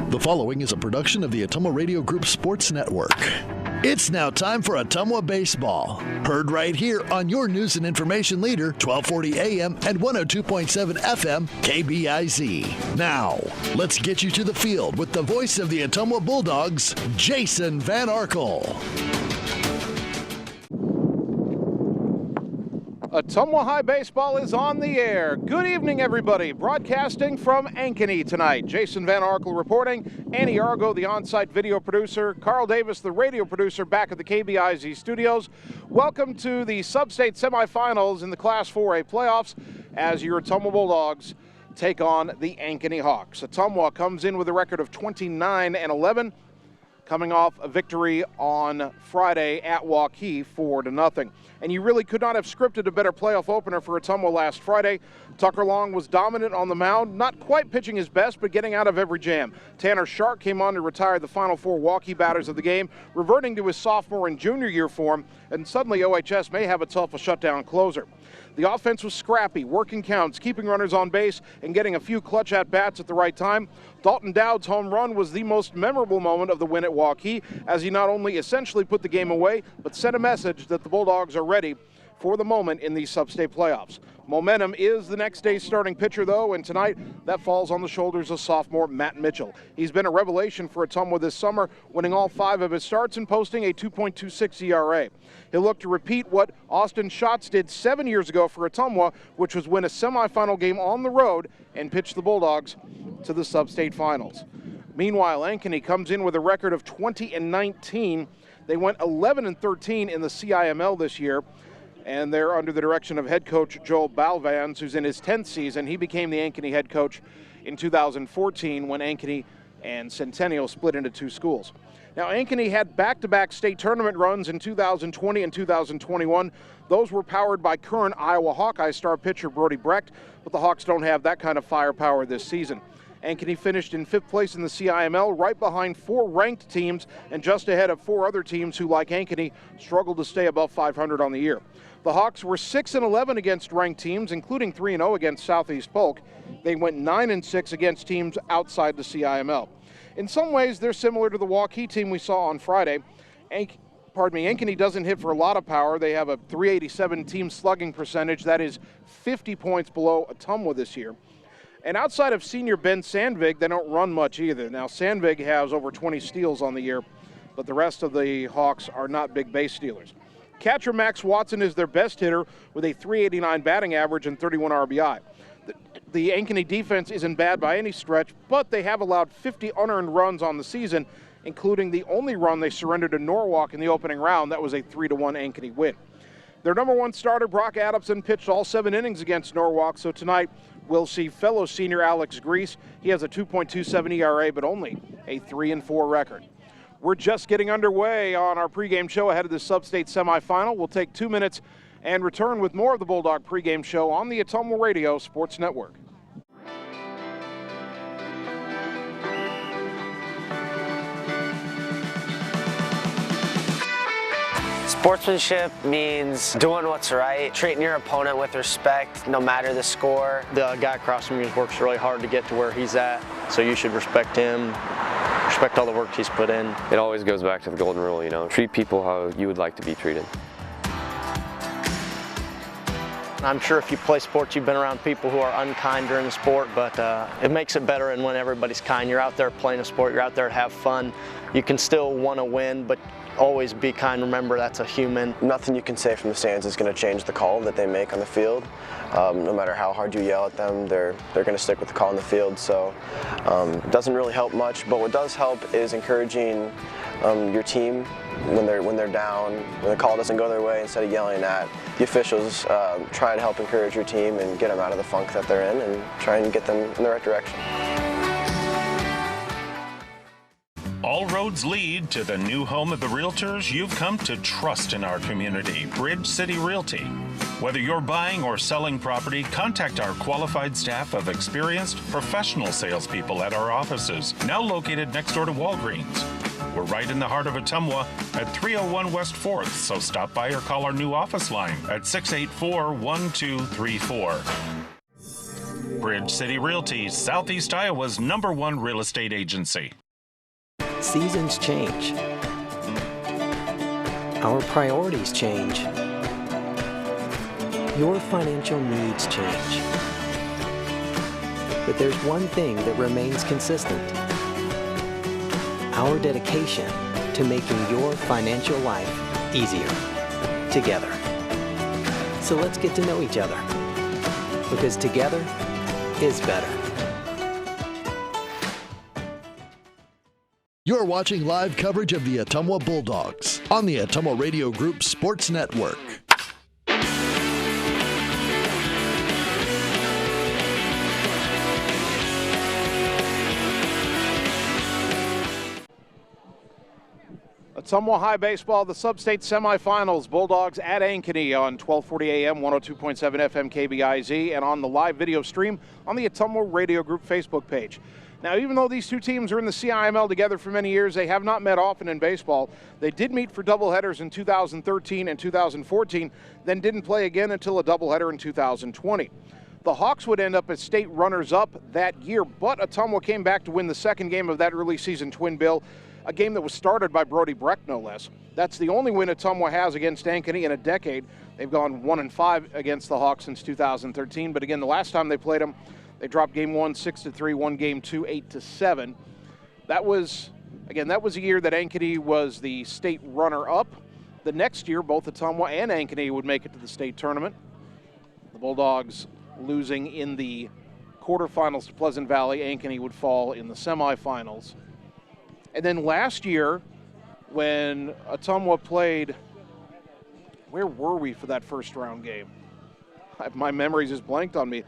The following is a production of the Ottumwa Radio Group Sports Network. It's now time for Ottumwa Baseball. Heard right here on your news and information leader, 1240 AM and 102.7 FM, KBIZ. Now, let's get you to the field with the voice of the Ottumwa Bulldogs, Jason Van Arkel. Ottumwa High Baseball is on the air. Good evening, everybody. Broadcasting from Ankeny tonight. Jason Van Arkel reporting. Annie Argo, the on-site video producer. Carl Davis, the radio producer, back at the KBIZ studios. Welcome to the Substate Semifinals in the Class 4A playoffs as your Ottumwa Bulldogs take on the Ankeny Hawks. Ottumwa comes in with a record of 29-11, coming off a victory on Friday at Waukee 4-0. And you really could not have scripted a better playoff opener for Ottumwa last Friday. Tucker Long was dominant on the mound, not quite pitching his best, but getting out of every jam. Tanner Shark came on to retire the final four Waukee batters of the game, reverting to his sophomore and junior year form, and suddenly OHS may have itself a shutdown closer. The offense was scrappy, working counts, keeping runners on base, and getting a few clutch at-bats at the right time. Dalton Dowd's home run was the most memorable moment of the win at Waukee, as he not only essentially put the game away, but sent a message that the Bulldogs are ready for the moment in these Substate playoffs. Momentum is the next day's starting pitcher, though, and tonight that falls on the shoulders of sophomore Matt Mitchell. He's been a revelation for Ottumwa this summer, winning all 5 of his starts and posting a 2.26 ERA. He'll look to repeat what Austin Schatz did 7 years ago for Ottumwa, which was win a semifinal game on the road and pitch the Bulldogs to the Substate Finals. Meanwhile, Ankeny comes in with a record of 20-19. They went 11-13 in the CIML this year, and they're under the direction of head coach Joel Balvans, who's in his 10th season. He became the Ankeny head coach in 2014 when Ankeny and Centennial split into 2 schools. Now, Ankeny had back-to-back state tournament runs in 2020 and 2021. Those were powered by current Iowa Hawkeye star pitcher Brody Brecht, but the Hawks don't have that kind of firepower this season. Ankeny finished in 5th place in the CIML, right behind 4 ranked teams and just ahead of 4 other teams who, like Ankeny, struggled to stay above 500 on the year. The Hawks were 6-11 against ranked teams, including 3-0 against Southeast Polk. They went 9-6 against teams outside the CIML. In some ways, they're similar to the Waukee team we saw on Friday. Ankeny doesn't hit for a lot of power. They have a .387 team slugging percentage. That is 50 points below Ottumwa this year. And outside of senior Ben Sandvig, they don't run much either. Now, Sandvig has over 20 steals on the year, but the rest of the Hawks are not big base stealers. Catcher Max Watson is their best hitter with a .389 batting average and 31 RBI. The Ankeny defense isn't bad by any stretch, but they have allowed 50 unearned runs on the season, including the only run they surrendered to Norwalk in the opening round. That was a 3-1 Ankeny win. Their number 1 starter, Brock Adamson, pitched all 7 innings against Norwalk, so tonight we'll see fellow senior Alex Grease. He has a 2.27 ERA, but only a 3-4 record. We're just getting underway on our pregame show ahead of the Substate Semifinal. We'll take 2 minutes and return with more of the Bulldog pregame show on the Ottumwa Radio Sports Network. Sportsmanship means doing what's right, treating your opponent with respect, no matter the score. The guy across from you works really hard to get to where he's at, so you should respect him, respect all the work he's put in. It always goes back to the golden rule, you know, treat people how you would like to be treated. I'm sure if you play sports, you've been around people who are unkind during the sport, but it makes it better and when everybody's kind. You're out there playing a sport, you're out there to have fun. You can still want to win, but always be kind. Remember, that's a human. Nothing you can say from the stands is going to change the call that they make on the field. No matter how hard you yell at them, they're going to stick with the call on the field. So it doesn't really help much, but what does help is encouraging your team when they're down, when the call doesn't go their way. Instead of yelling at the officials, try to help encourage your team and get them out of the funk that they're in and try and get them in the right direction. All roads lead to the new home of the realtors you've come to trust in our community, Bridge City Realty. Whether you're buying or selling property, contact our qualified staff of experienced professional salespeople at our offices, now located next door to Walgreens. We're right in the heart of Ottumwa at 301 West 4th, so stop by or call our new office line at 684-1234. Bridge City Realty, Southeast Iowa's #1 real estate agency. Seasons change. Our priorities change. Your financial needs change. But there's one thing that remains consistent. Our dedication to making your financial life easier together. So let's get to know each other, because together is better. You're watching live coverage of the Ottumwa Bulldogs on the Ottumwa Radio Group Sports Network. Ottumwa High Baseball, the Substate Semifinals. Bulldogs at Ankeny on 1240 AM, 102.7 FM KBIZ, and on the live video stream on the Ottumwa Radio Group Facebook page. Now, even though these two teams are in the CIML together for many years, they have not met often in baseball. They did meet for doubleheaders in 2013 and 2014, then didn't play again until a doubleheader in 2020. The Hawks would end up as state runners-up that year, but Ottumwa came back to win the second game of that early season twin bill, a game that was started by Brody Breck, no less. That's the only win Ottumwa has against Ankeny in a decade. They've gone 1-5 against the Hawks since 2013, but again, the last time they played them, they dropped game 1 6-3, won game 2 8-7. That was a year that Ankeny was the state runner-up. The next year, both Ottumwa and Ankeny would make it to the state tournament. The Bulldogs losing in the quarterfinals to Pleasant Valley. Ankeny would fall in the semifinals. And then last year, when Ottumwa played, where were we for that first round game? My memories just blanked on me.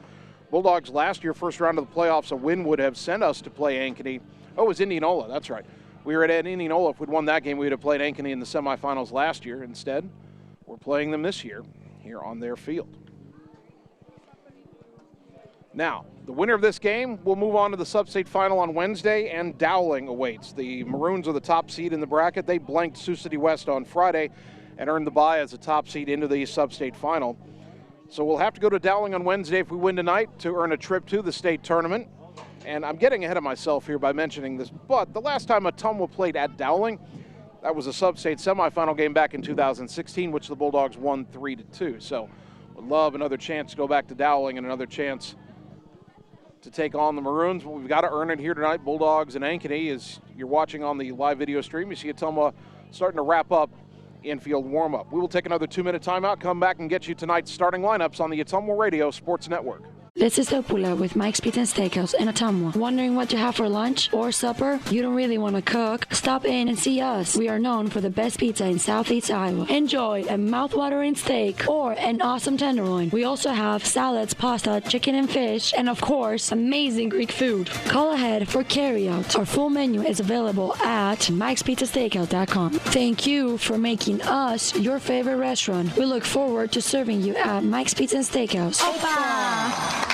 Bulldogs last year, first round of the playoffs, a win would have sent us to play Ankeny. Oh, it was Indianola, that's right. We were at Indianola. If we'd won that game, we would have played Ankeny in the semifinals last year. Instead, we're playing them this year here on their field. Now, the winner of this game will move on to the Substate Final on Wednesday, and Dowling awaits. The Maroons are the top seed in the bracket. They blanked Sioux City West on Friday and earned the bye as a top seed into the Substate Final. So we'll have to go to Dowling on Wednesday if we win tonight to earn a trip to the state tournament. And I'm getting ahead of myself here by mentioning this, but the last time Ottumwa played at Dowling, that was a Substate semifinal game back in 2016, which the Bulldogs won 3-2. So would love another chance to go back to Dowling and another chance to take on the Maroons. But we've got to earn it here tonight. Bulldogs and Ankeny, as you're watching on the live video stream, you see Ottumwa starting to wrap up infield warm-up. We will take another 2-minute timeout, come back and get you tonight's starting lineups on the Ottumwa Radio Sports Network. This is Opula with Mike's Pizza and Steakhouse in Ottumwa. Wondering what to have for lunch or supper? You don't really want to cook? Stop in and see us. We are known for the best pizza in Southeast Iowa. Enjoy a mouth-watering steak or an awesome tenderloin. We also have salads, pasta, chicken and fish, and of course, amazing Greek food. Call ahead for carryout. Our full menu is available at Mike'sPizzaSteakhouse.com. Thank you for making us your favorite restaurant. We look forward to serving you at Mike's Pizza and Steakhouse. Opa!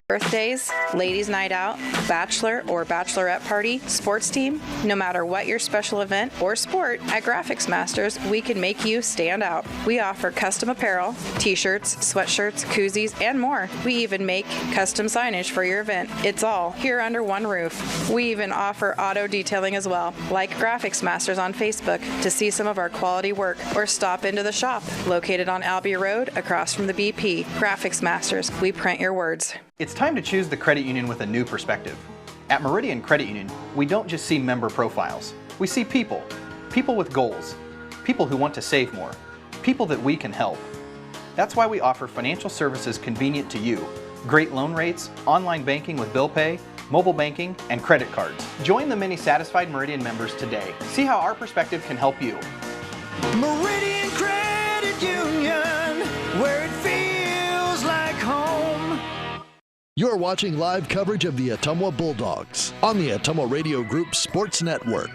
Birthdays, ladies' night out, bachelor or bachelorette party, sports team, no matter what your special event or sport, at Graphics Masters, we can make you stand out. We offer custom apparel, t-shirts, sweatshirts, koozies, and more. We even make custom signage for your event. It's all here under one roof. We even offer auto detailing as well. Like Graphics Masters on Facebook to see some of our quality work, or stop into the shop located on Albee Road across from the BP. Graphics Masters, we print your words. It's time to choose the credit union with a new perspective. At Meridian Credit Union, we don't just see member profiles. We see people. People with goals. People who want to save more. People that we can help. That's why we offer financial services convenient to you. Great loan rates, online banking with bill pay, mobile banking, and credit cards. Join the many satisfied Meridian members today. See how our perspective can help you. Meridian Credit Union, where it feels like home. You're watching live coverage of the Ottumwa Bulldogs on the Ottumwa Radio Group Sports Network.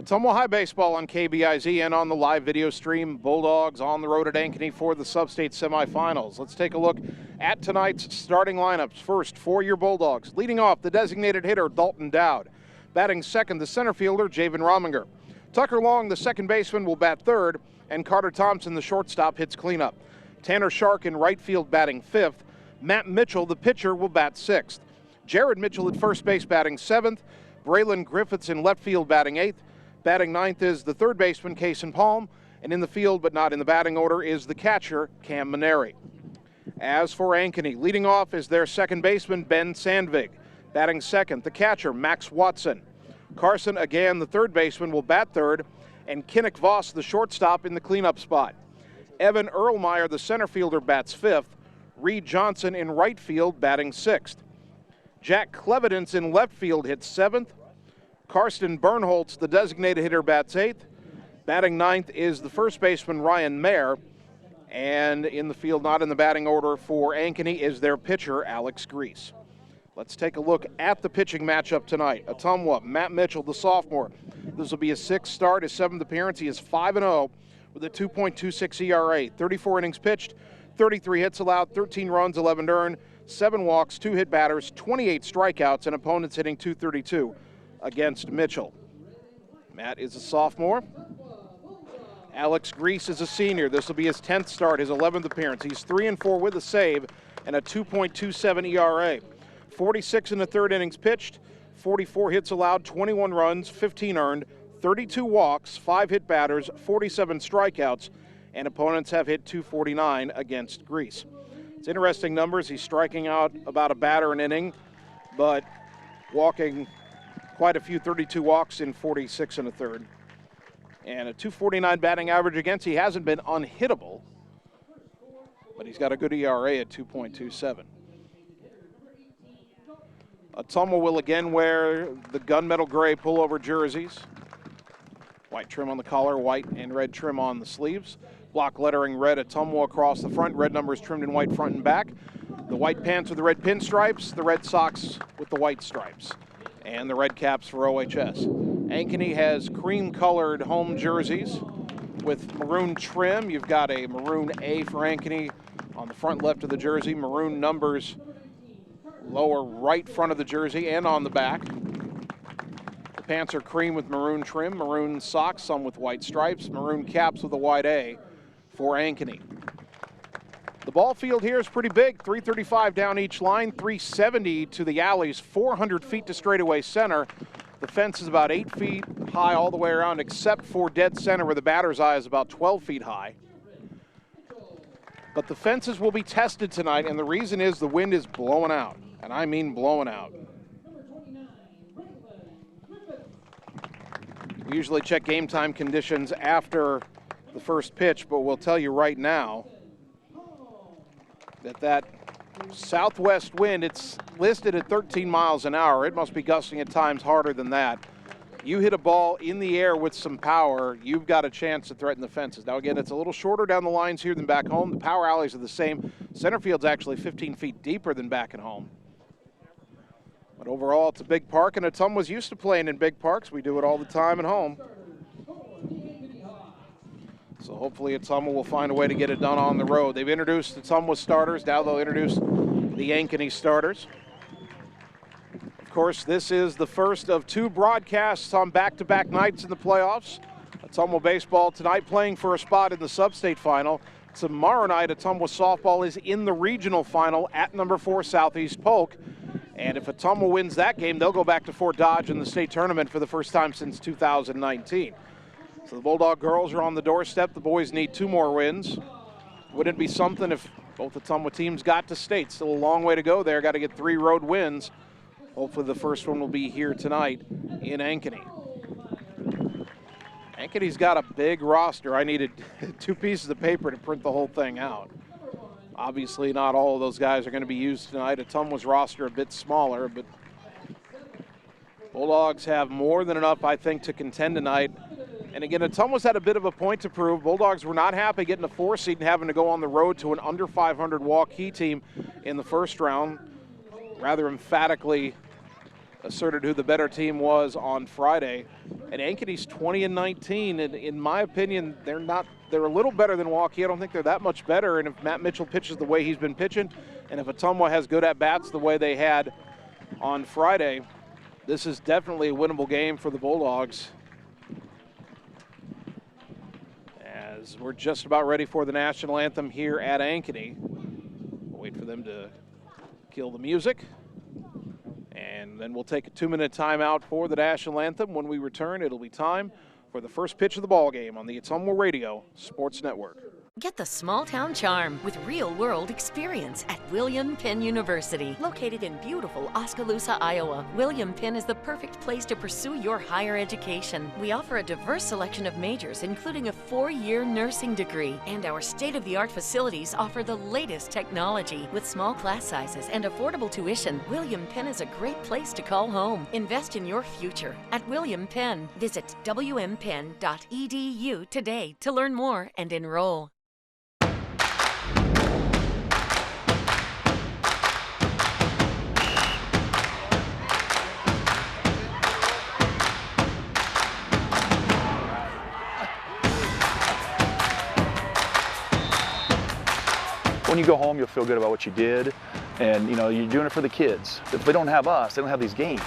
Ottumwa High Baseball on KBIZ and on the live video stream. Bulldogs on the road at Ankeny for the Substate Semifinals. Let's take a look at tonight's starting lineups. First, for your Bulldogs. Leading off, the designated hitter, Dalton Dowd. Batting second, the center fielder, Javen Rominger. Tucker Long, the second baseman, will bat third, and Carter Thompson, the shortstop, hits cleanup. Tanner Shark in right field batting fifth. Matt Mitchell, the pitcher, will bat sixth. Jared Mitchell at first base batting seventh. Braylon Griffiths in left field batting eighth. Batting ninth is the third baseman, Kason Palm, and in the field but not in the batting order is the catcher, Cam Maneri. As for Ankeny, leading off is their second baseman, Ben Sandvig. Batting second, the catcher, Max Watson. Carson Again, the third baseman, will bat third, and Kinnick Voss, the shortstop, in the cleanup spot. Evan Erlmeyer, the center fielder, bats fifth. Reed Johnson in right field, batting sixth. Jack Clevidence in left field hits seventh. Karsten Bernholtz, the designated hitter, bats eighth. Batting ninth is the first baseman, Ryan Mayer. And in the field, not in the batting order for Ankeny, is their pitcher, Alex Grease. Let's take a look at the pitching matchup tonight. Ottumwa, Matt Mitchell, the sophomore. This will be his sixth start, his seventh appearance. He is 5-0 with a 2.26 ERA. 34 innings pitched, 33 hits allowed, 13 runs, 11 earned, 7 walks, 2 hit batters, 28 strikeouts, and opponents hitting .232 against Mitchell. Matt is a sophomore. Alex Grease is a senior. This will be his 10th start, his 11th appearance. He's 3-4 with a save and a 2.27 ERA. 46 in the third innings pitched, 44 hits allowed, 21 runs, 15 earned, 32 walks, 5 hit batters, 47 strikeouts, and opponents have hit .249 against Grease. It's interesting numbers. He's striking out about a batter an inning, but walking quite a few, 32 walks in 46 and a third. And a .249 batting average against. He hasn't been unhittable, but he's got a good ERA at 2.27. Ottumwa will again wear the gunmetal gray pullover jerseys. White trim on the collar, white and red trim on the sleeves. Block lettering red Ottumwa across the front, red numbers trimmed in white front and back. The white pants with the red pinstripes, the red socks with the white stripes, and the red caps for OHS. Ankeny has cream-colored home jerseys with maroon trim. You've got a maroon A for Ankeny on the front left of the jersey, maroon numbers lower right front of the jersey and on the back. The pants are cream with maroon trim, maroon socks, some with white stripes, maroon caps with a white A for Ankeny. The ball field here is pretty big, 335 down each line, 370 to the alleys, 400 feet to straightaway center. The fence is about 8 feet high all the way around, except for dead center where the batter's eye is about 12 feet high. But the fences will be tested tonight, and the reason is the wind is blowing out, and I mean blowing out. We usually check game time conditions after the first pitch, but we'll tell you right now that southwest wind, it's listed at 13 miles an hour. It must be gusting at times harder than that. You hit a ball in the air with some power, you've got a chance to threaten the fences. Now again, it's a little shorter down the lines here than back home. The power alleys are the same. Center field's actually 15 feet deeper than back at home. But overall, it's a big park, and Ottumwa's used to playing in big parks. We do it all the time at home. So hopefully Ottumwa will find a way to get it done on the road. They've introduced Ottumwa starters. Now they'll introduce the Ankeny starters. Of course, this is the first of 2 broadcasts on back-to-back nights in the playoffs. Ottumwa baseball tonight playing for a spot in the Substate Final. Tomorrow night, Ottumwa softball is in the regional final at number 4 Southeast Polk. And if Ottumwa wins that game, they'll go back to Fort Dodge in the state tournament for the first time since 2019. So the Bulldog girls are on the doorstep. The boys need 2 more wins. Wouldn't it be something if both Ottumwa teams got to state? Still a long way to go there. Got to get 3 road wins. Hopefully the first one will be here tonight in Ankeny. Ankeny's got a big roster. I needed 2 pieces of paper to print the whole thing out. Obviously not all of those guys are going to be used tonight. Ottumwa's roster a bit smaller, but Bulldogs have more than enough, I think, to contend tonight. And again, Ottumwa's had a bit of a point to prove. Bulldogs were not happy getting a 4 seed and having to go on the road to an under 500 Waukee team in the first round. Rather emphatically asserted who the better team was on Friday. And Ankeny's 20-19, and in my opinion, they're a little better than Waukee. I don't think they're that much better, and if Matt Mitchell pitches the way he's been pitching, and if Ottumwa has good at-bats the way they had on Friday, this is definitely a winnable game for the Bulldogs. As we're just about ready for the national anthem here at Ankeny. We'll wait for them to kill the music. And then we'll take a 2-minute timeout for the national anthem. When we return, it'll be time for the first pitch of the ball game on the Ottumwa Radio Sports Network. Get the small-town charm with real-world experience at William Penn University. Located in beautiful Oskaloosa, Iowa, William Penn is the perfect place to pursue your higher education. We offer a diverse selection of majors, including a 4-year nursing degree. And our state-of-the-art facilities offer the latest technology. With small class sizes and affordable tuition, William Penn is a great place to call home. Invest in your future at William Penn. Visit wmpenn.edu today to learn more and enroll. When you go home, you'll feel good about what you did, and you're doing it for the kids. If they don't have us, they don't have these games.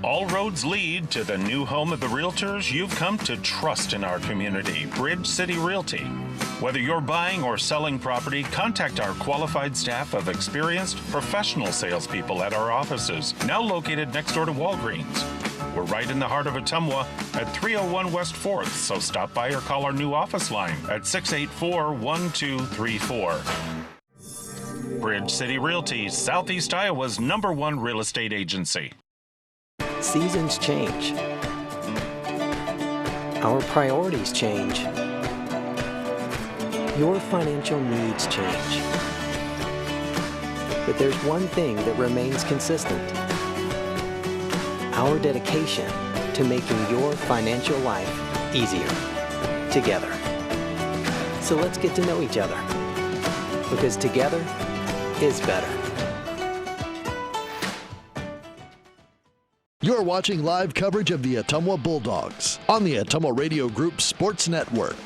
All roads lead to the new home of the realtors you've come to trust in our community, Bridge City Realty. Whether you're buying or selling property, contact our qualified staff of experienced professional salespeople at our offices, now located next door to Walgreens. We're right in the heart of Ottumwa at 301 West 4th, so stop by or call our new office line at 684-1234. Bridge City Realty, Southeast Iowa's #1 real estate agency. Seasons change. Our priorities change. Your financial needs change. But there's one thing that remains consistent: our dedication to making your financial life easier together. So let's get to know each other, because together is better. You're watching live coverage of the Ottumwa Bulldogs on the Ottumwa Radio Group Sports Network.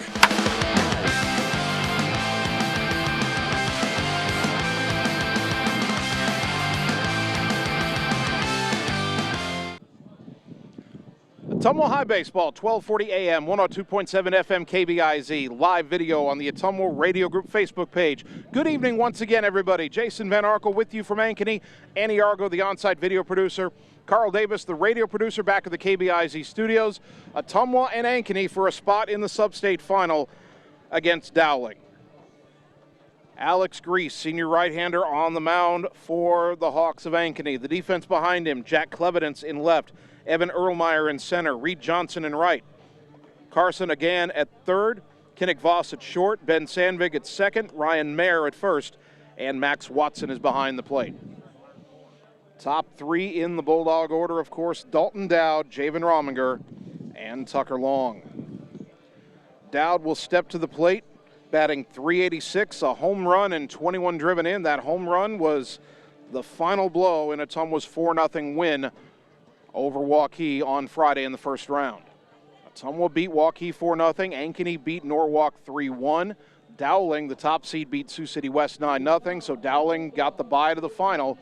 Ottumwa High Baseball, 1240 AM, 102.7 FM KBIZ, live video on the Ottumwa Radio Group Facebook page. Good evening once again, everybody. Jason Van Arkel with you from Ankeny. Annie Argo, the on-site video producer. Carl Davis, the radio producer, back at the KBIZ studios. Ottumwa and Ankeny for a spot in the Substate Final against Dowling. Alex Grease, senior right-hander, on the mound for the Hawks of Ankeny. The defense behind him, Jack Clevidence in left, Evan Erlmeyer in center, Reed Johnson in right. Carson again at third, Kinnick Voss at short, Ben Sandvig at second, Ryan Mayer at first, and Max Watson is behind the plate. Top three in the Bulldog order, of course, Dalton Dowd, Javen Rominger, and Tucker Long. Dowd will step to the plate, batting .386, a home run and 21 driven in. That home run was the final blow in Ottumwa's 4-0 win over Waukee on Friday in the first round. Ottumwa beat Waukee 4-0. Ankeny beat Norwalk 3-1. Dowling, the top seed, beat Sioux City West 9-0. So Dowling got the bye to the final,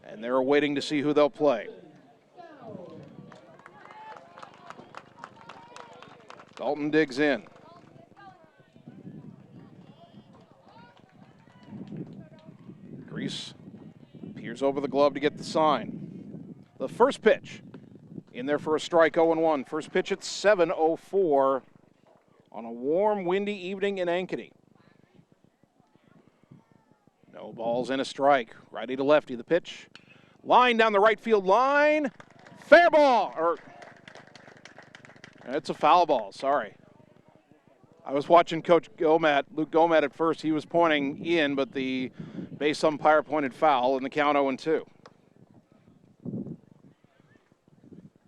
and they're waiting to see who they'll play. Dalton digs in. Grease peers over the glove to get the sign. The first pitch in there for a strike, 0-1. First pitch at 7:04 on a warm, windy evening in Ankeny. No balls and a strike. Righty to lefty. The pitch. Line down the right field line. Fair ball. It's a foul ball. Sorry. I was watching Coach Gomat, Luke Gomat at first. He was pointing in, but the base umpire pointed foul, and the count 0-2.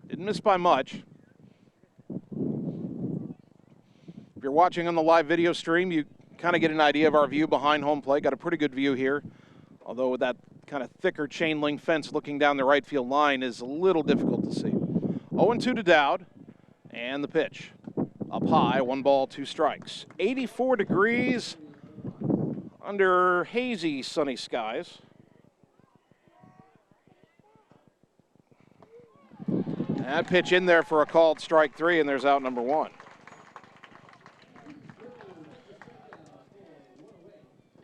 Didn't miss by much. If you're watching on the live video stream, you kind of get an idea of our view behind home plate. Got a pretty good view here, although with that kind of thicker chain link fence looking down the right field line is a little difficult to see. 0-2 to Dowd, and the pitch. Up high, 1 ball, 2 strikes. 84 degrees under hazy sunny skies. That pitch in there for a called strike 3, and there's out number 1.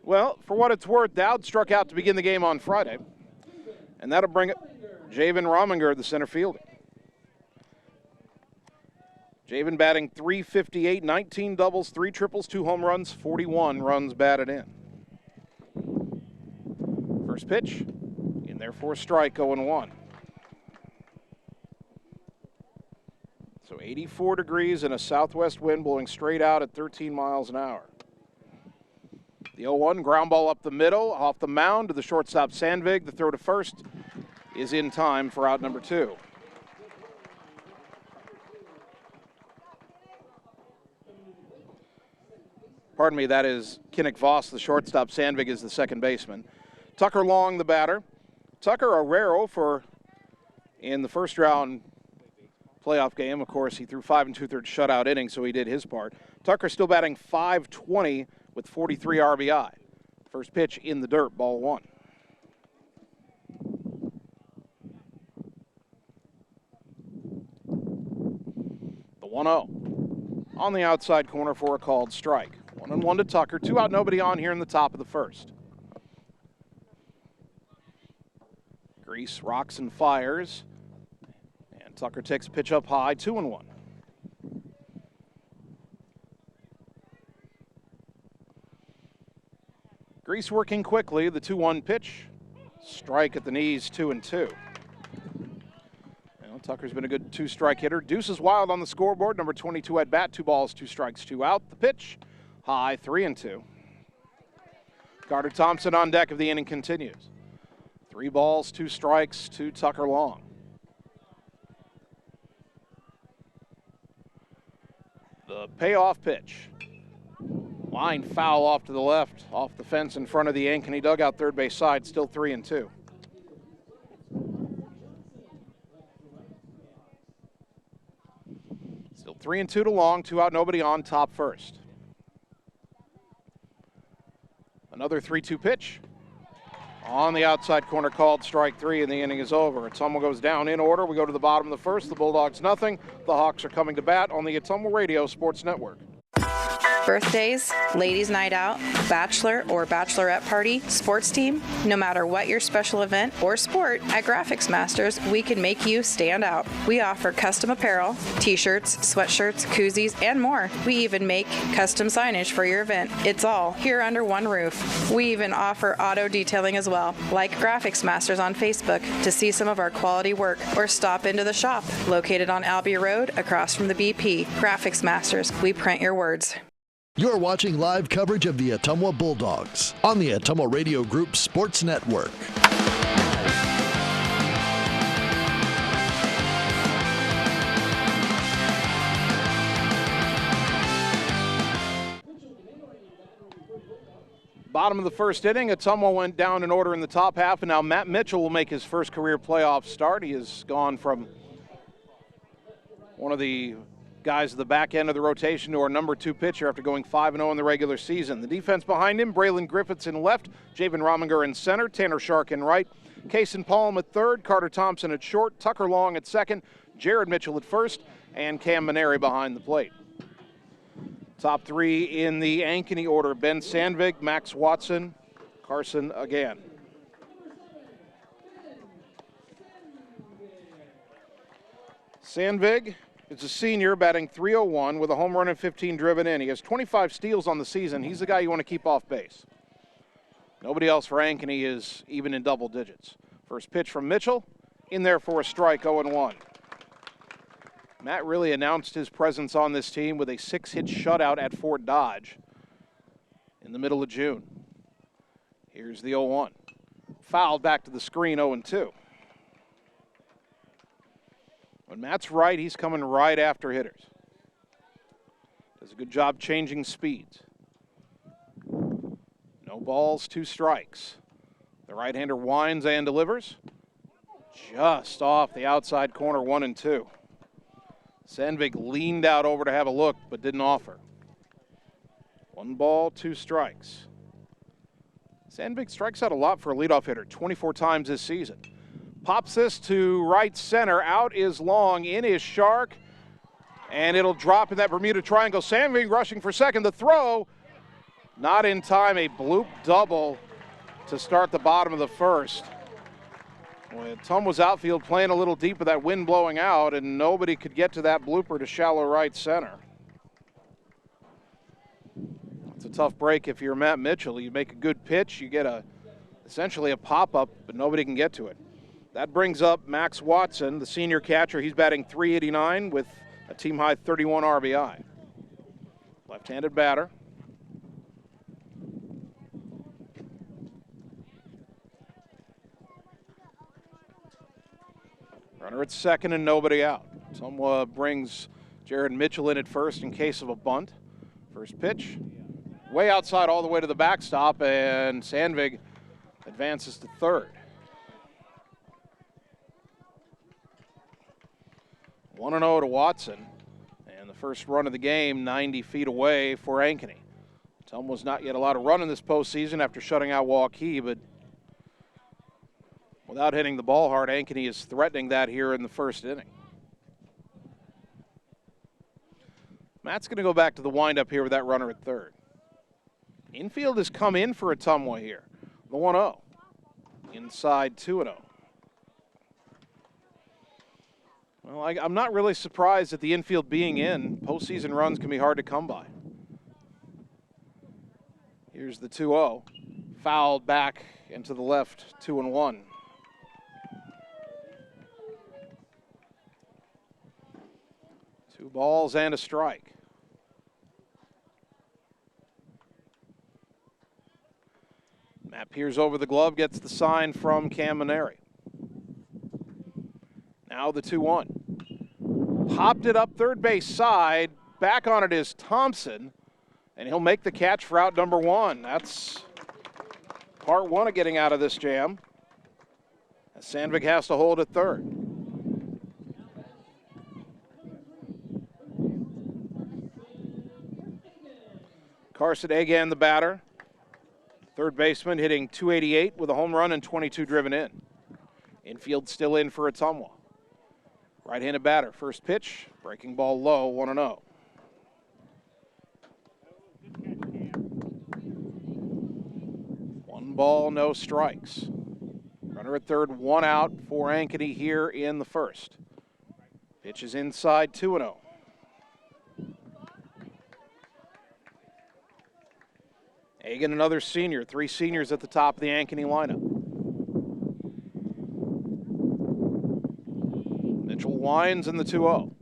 Well, for what it's worth, Dowd struck out to begin the game on Friday, and that'll bring it Javen Rominger, the center fielder. Javen batting .358, 19 doubles, 3 triples, 2 home runs, 41 runs batted in. First pitch, in there for a strike, 0-1. So 84 degrees and a southwest wind blowing straight out at 13 miles an hour. The 0-1, ground ball up the middle, off the mound to the shortstop Sandvig. The throw to first is in time for out number 2. Pardon me, that is Kinnick Voss, the shortstop. Sandvig is the second baseman. Tucker Long, the batter. Tucker, a rare for in the first round playoff game. Of course, he threw 5 2/3 shutout innings, so he did his part. Tucker still batting .520 with 43 RBI. First pitch in the dirt, ball 1. The 1-0 on the outside corner for a called strike. 1-1 to Tucker. 2 out, nobody on here in the top of the first. Grease rocks and fires. And Tucker takes a pitch up high, 2-1. Grease working quickly, the 2-1 pitch. Strike at the knees, 2-2. Well, Tucker's been a good 2-strike hitter. Deuce is wild on the scoreboard, number 22 at bat, 2 balls, 2 strikes, 2 out. The pitch, high, 3-2. Carter Thompson on deck if the inning continues. 3 balls, 2 strikes to Tucker Long. The payoff pitch. Line foul off to the left, off the fence in front of the Ankeny dugout, third base side, still 3-2. Still 3-2 to Long, 2 out, nobody on, top first. Another 3-2 pitch. On the outside corner, called strike 3, and the inning is over. Ottumwa goes down in order. We go to the bottom of the first. The Bulldogs nothing. The Hawks are coming to bat on the Ottumwa Radio Sports Network. Birthdays, ladies' night out, bachelor or bachelorette party, sports team, no matter what your special event or sport, at Graphics Masters, we can make you stand out. We offer custom apparel, t-shirts, sweatshirts, koozies, and more. We even make custom signage for your event. It's all here under one roof. We even offer auto detailing as well. Like Graphics Masters on Facebook to see some of our quality work, or stop into the shop located on Albee Road across from the BP. Graphics Masters, we print your words. You're watching live coverage of the Ottumwa Bulldogs on the Ottumwa Radio Group Sports Network. Bottom of the first inning, Ottumwa went down in order in the top half, and now Matt Mitchell will make his first career playoff start. He has gone from one of the guys at the back end of the rotation to our number 2 pitcher after going 5-0 in the regular season. The defense behind him, Braylon Griffiths in left, Javen Rominger in center, Tanner Shark in right, Kason Palm at third, Carter Thompson at short, Tucker Long at second, Jared Mitchell at first, and Cam Maneri behind the plate. Top 3 in the Ankeny order, Ben Sandvig, Max Watson, Carson again. Sandvig is a senior batting .301 with a home run and 15 driven in. He has 25 steals on the season. He's the guy you want to keep off base. Nobody else for Ankeny is even in double digits. First pitch from Mitchell, in there for a strike, 0-1. Matt really announced his presence on this team with a 6-hit shutout at Fort Dodge in the middle of June. Here's the 0-1. Fouled back to the screen, 0-2. When Matt's right, he's coming right after hitters. Does a good job changing speeds. No balls, 2 strikes. The right-hander winds and delivers. Just off the outside corner, 1-2. Sandvik leaned out over to have a look, but didn't offer. 1 ball, 2 strikes. Sandvik strikes out a lot for a leadoff hitter, 24 times this season. Pops this to right center. Out is Long, in is Shark, and it'll drop in that Bermuda Triangle. Sandvik rushing for second. The throw, not in time. A bloop double to start the bottom of the first. Ottumwa's outfield playing a little deep with that wind blowing out, and nobody could get to that blooper to shallow right center. It's a tough break if you're Matt Mitchell. You make a good pitch, you get essentially a pop-up, but nobody can get to it. That brings up Max Watson, the senior catcher. He's batting .389 with a team-high 31 RBI. Left-handed batter. Runner at second and nobody out. Ottumwa brings Jared Mitchell in at first in case of a bunt. First pitch, way outside all the way to the backstop, and Sandvik advances to third. 1-0 to Watson, and the first run of the game 90 feet away for Ankeny. Ottumwa's not yet allowed a run in this postseason after shutting out Waukee, but without hitting the ball hard, Ankeny is threatening that here in the first inning. Matt's going to go back to the windup here with that runner at third. Infield has come in for Ottumwa here. The 1-0. Inside 2-0. Well, I'm not really surprised at the infield being in. Postseason runs can be hard to come by. Here's the 2-0. Fouled back into the left, 2-1. Two balls and a strike. Matt peers over the glove, gets the sign from Cam Maneri. Now the 2-1. Popped it up third base side. Back on it is Thompson, and he'll make the catch for out number 1. That's part 1 of getting out of this jam, as Sandvik has to hold at third. Carson Agan, the batter. Third baseman hitting .288 with a home run and 22 driven in. Infield still in for Ottumwa. Right-handed batter. First pitch, breaking ball low, 1-0. One ball, no strikes. Runner at third, 1 out for Ankeny here in the first. Pitch is inside, 2-0. Agan, another senior. 3 seniors at the top of the Ankeny lineup. Mitchell winds in the 2-0.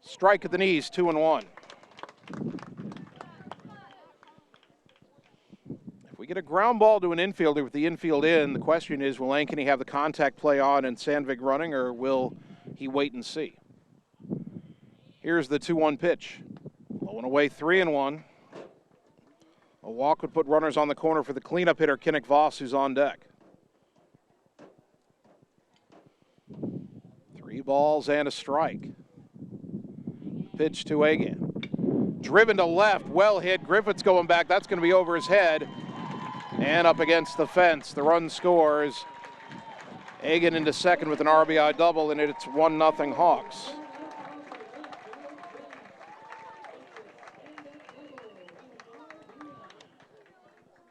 Strike at the knees, 2-1. If we get a ground ball to an infielder with the infield in, the question is, will Ankeny have the contact play on and Sandvik running, or will he wait and see? Here's the 2-1 pitch. Low and away, 3-1. A walk would put runners on the corner for the cleanup hitter, Kinnick Voss, who's on deck. 3 balls and a strike. Pitch to Agan. Driven to left, well hit. Griffith's going back. That's going to be over his head and up against the fence. The run scores. Agan into second with an RBI double, and it's 1-0 Hawks.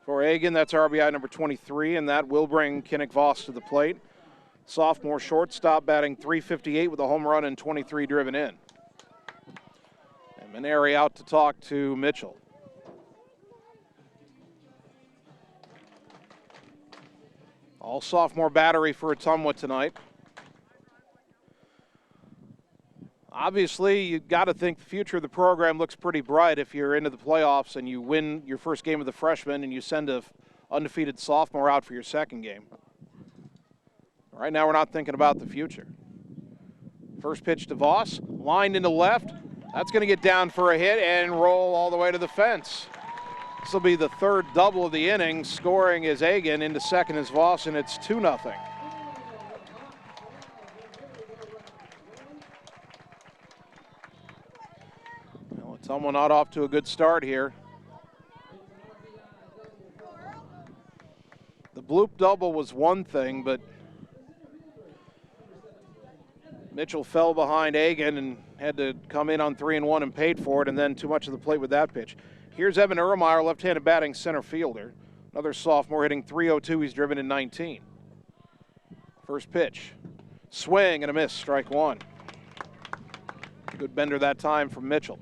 For Agan, that's RBI number 23, and that will bring Kinnick Voss to the plate. Sophomore shortstop batting .358 with a home run and 23 driven in. And Maneri out to talk to Mitchell. All sophomore battery for Ottumwa tonight. Obviously, you've got to think the future of the program looks pretty bright if you're into the playoffs and you win your first game of the freshman and you send an undefeated sophomore out for your second game. Right now, we're not thinking about the future. First pitch to Voss, lined into left. That's going to get down for a hit and roll all the way to the fence. This will be the third double of the inning. Scoring is Ankeny. Into second is Voss, and it's 2-0. Ottumwa not off to a good start here. The bloop double was one thing, but Mitchell fell behind Ankeny and had to come in on 3-1 and paid for it, and then too much of the plate with that pitch. Here's Evan Erlmeyer, left-handed batting center fielder. Another sophomore hitting .302. He's driven in 19. First pitch. Swing and a miss, strike one. Good bender that time from Mitchell.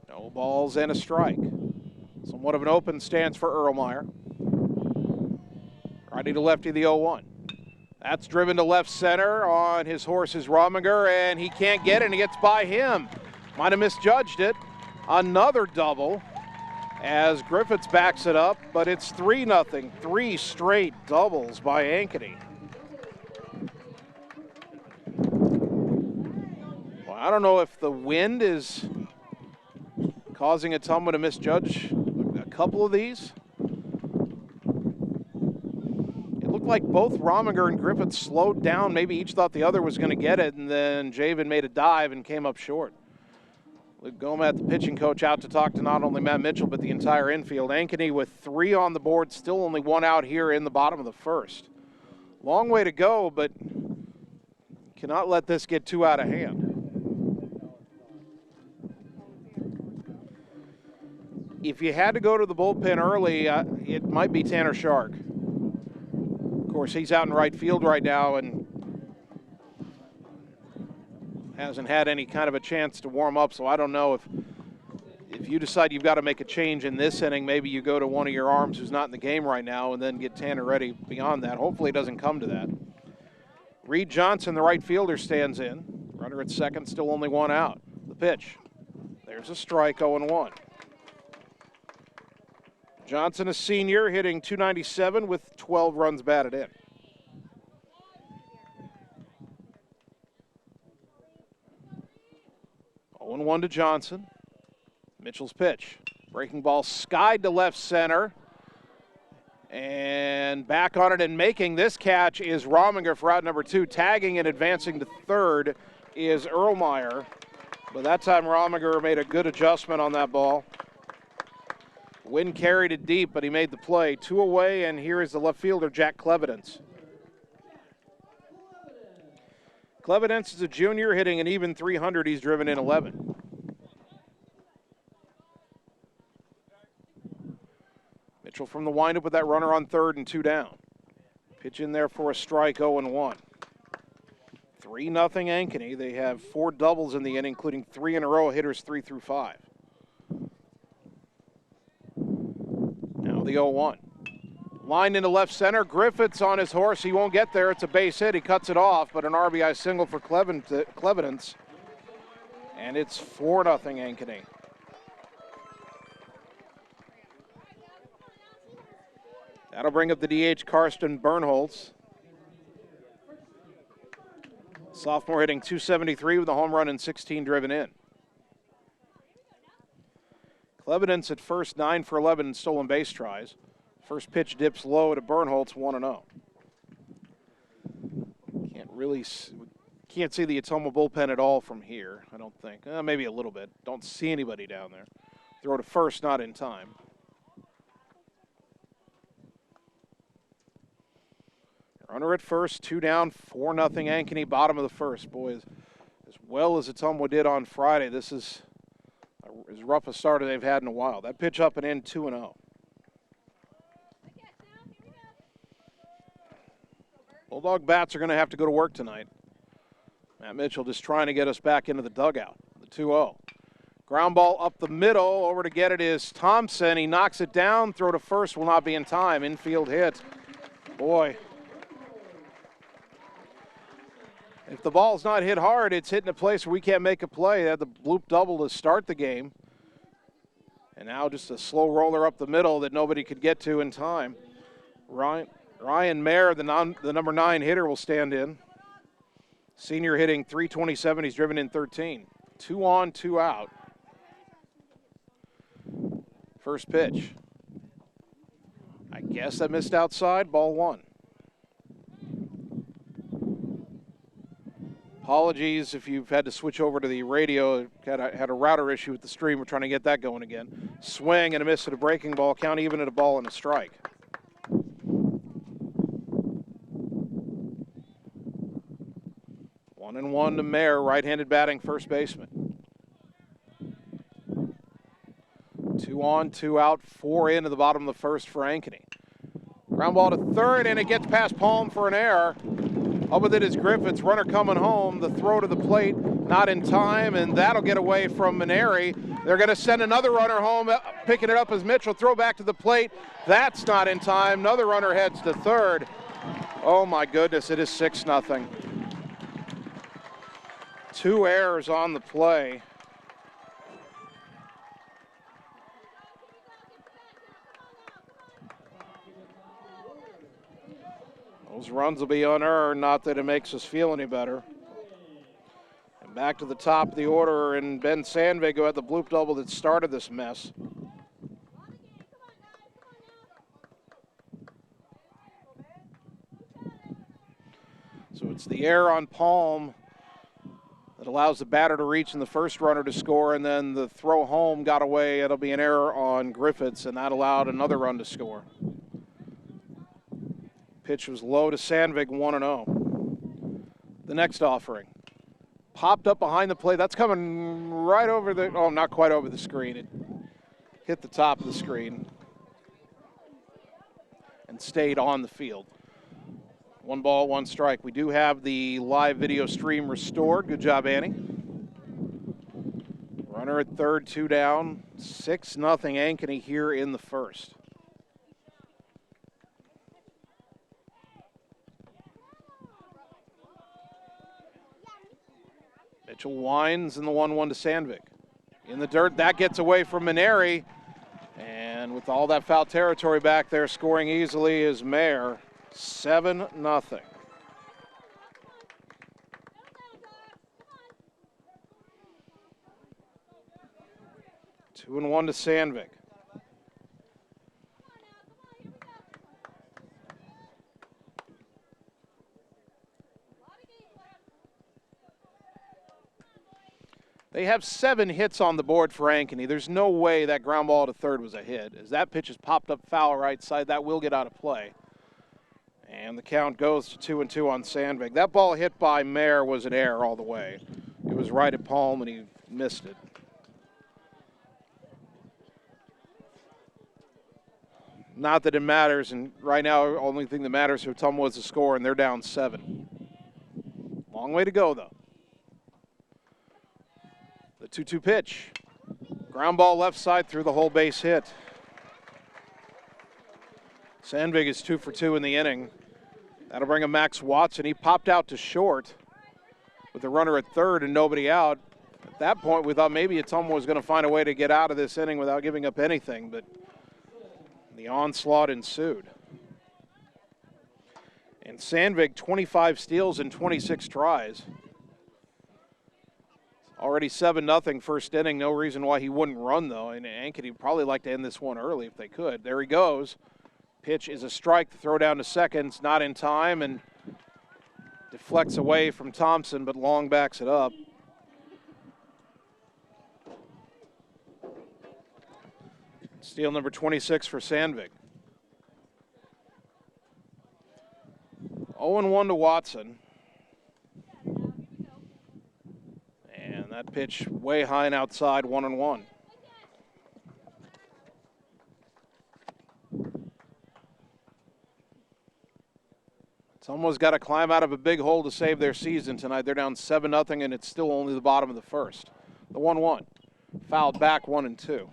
No balls and a strike. Somewhat of an open stance for Erlmeyer. Righty to lefty, the 0-1. That's driven to left center on his horse is Rominger, and he can't get it, and he gets by him. Might have misjudged it. Another double as Griffiths backs it up, but it's 3-0. 3 straight doubles by Ankeny. Well, I don't know if the wind is causing Ottumwa to misjudge a couple of these. Like both Rominger and Griffiths slowed down. Maybe each thought the other was going to get it, and then Javen made a dive and came up short. Luke Gomet, the pitching coach, out to talk to not only Matt Mitchell but the entire infield. Ankeny with 3 on the board, still only 1 out here in the bottom of the first. Long way to go, but cannot let this get too out of hand. If you had to go to the bullpen early, it might be Tanner Shark. Of course, he's out in right field right now and hasn't had any kind of a chance to warm up, so I don't know if you decide you've got to make a change in this inning, maybe you go to one of your arms who's not in the game right now and then get Tanner ready beyond that. Hopefully it doesn't come to that. Reed Johnson, the right fielder, stands in. Runner at second, still only 1 out. The pitch. There's a strike, 0-1. Johnson, a senior, hitting .297 with 12 runs batted in. Oh, 0-1 to Johnson. Mitchell's pitch. Breaking ball skied to left center. And back on it and making this catch is Rominger for out number 2. Tagging and advancing to third is Erlmeyer. But that time Rominger made a good adjustment on that ball. Wind carried it deep, but he made the play. 2 away, and here is the left fielder, Jack Clevidence. Clevidence is a junior, hitting an even .300. He's driven in 11. Mitchell from the windup with that runner on third and 2 down. Pitch in there for a strike, 0-1. 3-0 Ankeny. They have 4 doubles in the inning, including 3 in a row, hitters 3 through 5. Now the 0-1. Line into left center. Griffiths on his horse. He won't get there. It's a base hit. He cuts it off, but an RBI single for Clevidence. And it's 4-0 Ankeny. That'll bring up the DH, Karsten Bernholtz. Sophomore hitting .273 with a home run and 16 driven in. Clevidence at first, 9 for 11 in stolen base tries. First pitch dips low to Bernholtz, 1-0. Can't see the Ottumwa bullpen at all from here, I don't think. Maybe a little bit. Don't see anybody down there. Throw to first, not in time. Runner at first, 2 down, 4-0 Ankeny, bottom of the first. Boy, as well as Ottumwa did on Friday, this is as rough a starter they've had in a while. That pitch up and in, 2-0. Bulldog bats are going to have to go to work tonight. Matt Mitchell just trying to get us back into the dugout. The 2-0. Ground ball up the middle. Over to get it is Thompson. He knocks it down. Throw to first will not be in time. Infield hit. Boy. If the ball's not hit hard, it's hit in a place where we can't make a play. They had the bloop double to start the game. And now just a slow roller up the middle that nobody could get to in time. Ryan Mayer, the number 9 hitter, will stand in. Senior hitting .327. He's driven in 13. 2 on, 2 out. First pitch. I guess I missed outside, ball 1. Apologies if you've had to switch over to the radio. Had a router issue with the stream. We're trying to get that going again. Swing and a miss at a breaking ball. Count even at a ball and a strike. 1-1 to Mayer, right-handed batting first baseman. 2 on, 2 out, 4 into the bottom of the first for Ankeny. Ground ball to third, and it gets past Palm for an error. Up with it is Griffiths, runner coming home. The throw to the plate, not in time, and that'll get away from Maneri. They're going to send another runner home, picking it up as Mitchell. Throw back to the plate. That's not in time. Another runner heads to third. Oh my goodness, it is 6-0. 2 errors on the play. Those runs will be unearned, not that it makes us feel any better. And back to the top of the order, and Ben Sandvig, who had the bloop double that started this mess. So it's the error on Palm that allows the batter to reach and the first runner to score, and then the throw home got away. It'll be an error on Griffiths, and that allowed another run to score. Pitch was low to Sandvig, 1-0. The next offering. Popped up behind the plate. That's coming right over the, oh, not quite over the screen. It hit the top of the screen and stayed on the field. 1 ball, 1 strike. We do have the live video stream restored. Good job, Annie. Runner at third, 2 down. 6-0 Ankeny here in the first. Mitchell winds in the 1-1 to Sandvig. In the dirt, that gets away from Maneri. And with all that foul territory back there, scoring easily is Mayer. 7-0. 2-1 to Sandvig. They have 7 hits on the board for Ankeny. There's no way that ground ball to third was a hit. As that pitch is popped up foul right side, that will get out of play. And the count goes to 2-2 on Sandvig. That ball hit by Mayer was an error all the way. It was right at Palm and he missed it. Not that it matters, and right now the only thing that matters for Ottumwa was the score, and they're down 7. Long way to go though. The 2-2 pitch. Ground ball left side through the whole base hit. Sandvig is 2 for 2 in the inning. That'll bring him Max Watson. He popped out to short with the runner at third and nobody out. At that point, we thought maybe Ottumwa was going to find a way to get out of this inning without giving up anything, but the onslaught ensued. And Sandvig, 25 steals in 26 tries. Already 7-0 first inning. No reason why he wouldn't run, though. And Ankeny would probably like to end this one early if they could. There he goes. Pitch is a strike. The throw down to second. Not in time and deflects away from Thompson, but Long backs it up. Steal number 26 for Sandvig. 0-1 to Watson. And that pitch way high and outside, 1-1. Someone's got to climb out of a big hole to save their season tonight. They're down 7-0, and it's still only the bottom of the first. The 1-1. Fouled back, 1-2.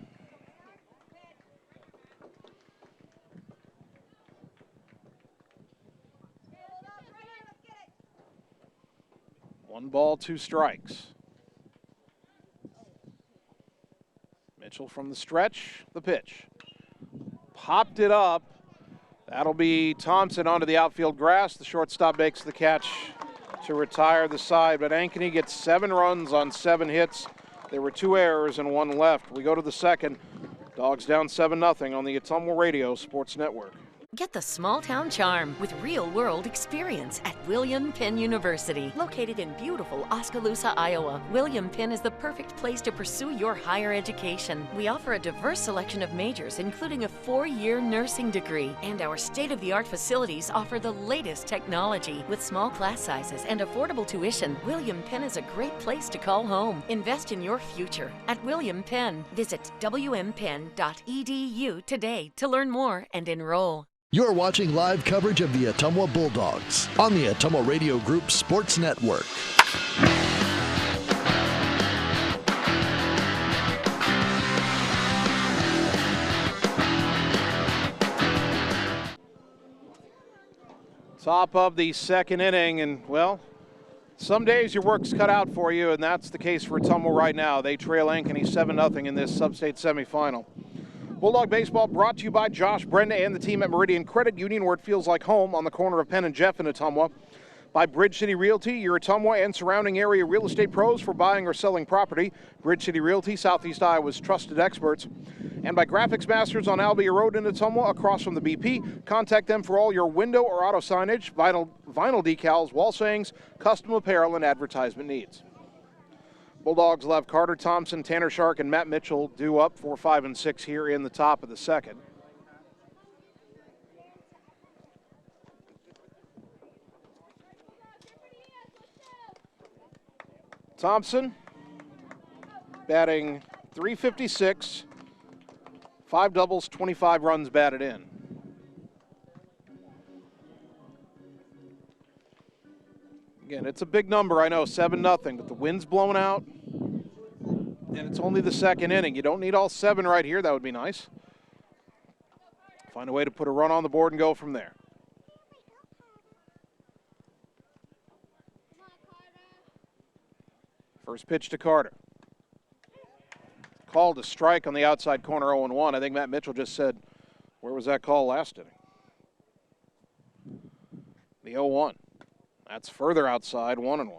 One ball, 2 strikes. Mitchell from the stretch, the pitch. Popped it up. That'll be Thompson onto the outfield grass. The shortstop makes the catch to retire the side, but Ankeny gets 7 runs on 7 hits. There were 2 errors and 1 left. We go to the second. Dogs down 7-0 on the Ottumwa Radio Sports Network. Get the small town charm with real-world experience at William Penn University. Located in beautiful Oskaloosa, Iowa, William Penn is the perfect place to pursue your higher education. We offer a diverse selection of majors, including a 4-year nursing degree. And our state-of-the-art facilities offer the latest technology. With small class sizes and affordable tuition, William Penn is a great place to call home. Invest in your future at William Penn. Visit wmpenn.edu today to learn more and enroll. You're watching live coverage of the Ottumwa Bulldogs on the Ottumwa Radio Group Sports Network. Top of the second inning, and well, some days your work's cut out for you, and that's the case for Ottumwa right now. They trail Ankeny 7-0 in this Substate Semifinal. Bulldog Baseball brought to you by Josh Brenda and the team at Meridian Credit Union, where it feels like home on the corner of Penn and Jeff in Ottumwa. By Bridge City Realty, your Ottumwa and surrounding area real estate pros for buying or selling property. Bridge City Realty, Southeast Iowa's trusted experts. And by Graphics Masters on Albia Road in Ottumwa, across from the BP. Contact them for all your window or auto signage, vinyl decals, wall sayings, custom apparel, and advertisement needs. Bulldogs will have Carter Thompson, Tanner Shark, and Matt Mitchell due up 4, 5, and 6 here in the top of the second. Thompson batting .356, 5 doubles, 25 runs batted in. Again, it's a big number, I know, 7-0, but the wind's blowing out, and it's only the second inning. You don't need all 7 right here. That would be nice. Find a way to put a run on the board and go from there. First pitch to Carter. Called a strike on the outside corner, 0-1. I think Matt Mitchell just said, where was that call last inning? The 0-1. That's further outside, 1-1.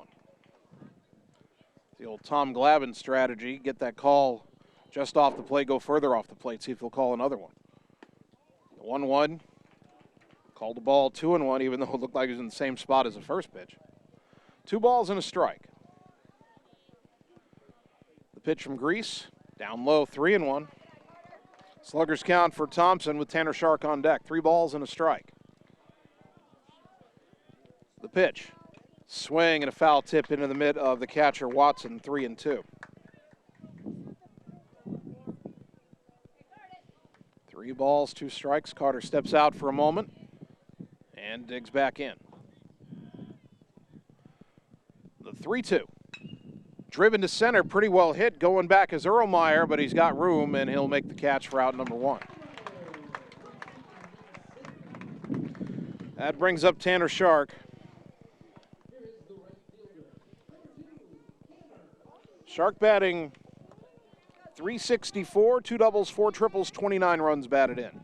The old Tom Glavine strategy, get that call just off the plate, go further off the plate, see if he'll call another one. 1-1, called the ball 2-1, even though it looked like he was in the same spot as the first pitch. 2 balls and a strike. The pitch from Grease, down low, 3-1. Sluggers count for Thompson with Tanner Shark on deck. 3 balls and a strike. The pitch, swing and a foul tip into the mid of the catcher Watson, 3-2. 3 balls, 2 strikes. Carter steps out for a moment and digs back in. The 3-2. Driven to center, pretty well hit. Going back is Erlmeyer, but he's got room and he'll make the catch for out number 1. That brings up Tanner Shark. Shark batting .364, 2 doubles, 4 triples, 29 runs batted in.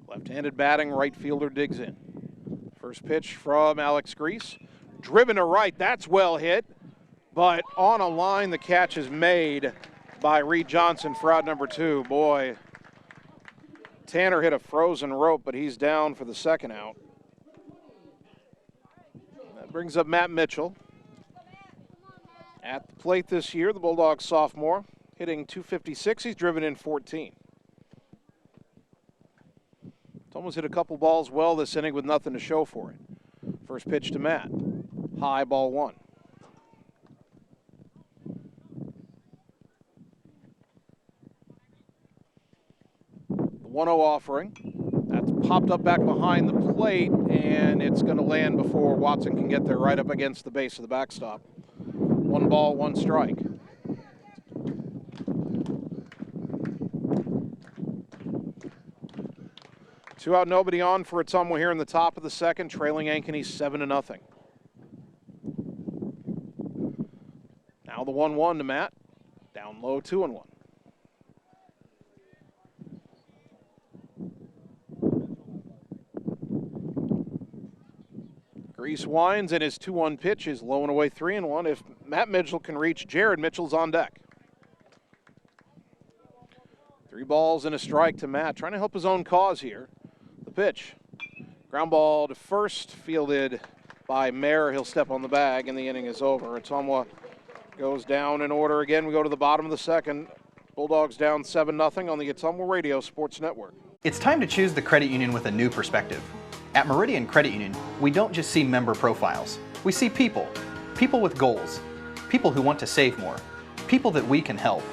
Left-handed batting, right fielder digs in. First pitch from Alex Grease. Driven to right, that's well hit, but on a line the catch is made by Reed Johnson for out number 2. Boy, Tanner hit a frozen rope, but he's down for the second out. That brings up Matt Mitchell. At the plate this year, the Bulldogs sophomore, hitting .256. He's driven in 14. Almost hit a couple balls well this inning with nothing to show for it. First pitch to Matt. High, ball 1. The 1-0 offering. That's popped up back behind the plate, and it's going to land before Watson can get there, right up against the base of the backstop. 1 ball, 1 strike. Two out, nobody on for Ottumwa here in the top of the second, trailing Ankeny 7-0. Now the 1-1 to Matt. Down low, 2-1. Reese winds, and his 2-1 pitch is low and away 3-1. If Matt Mitchell can reach, Jared Mitchell's on deck. 3 balls and a strike to Matt, trying to help his own cause here. The pitch. Ground ball to first, fielded by Mayer. He'll step on the bag, and the inning is over. Ottumwa goes down in order again. We go to the bottom of the second. Bulldogs down 7-0 on the Ottumwa Radio Sports Network. It's time to choose the credit union with a new perspective. At Meridian Credit Union, we don't just see member profiles. We see people. People with goals. People who want to save more. People that we can help.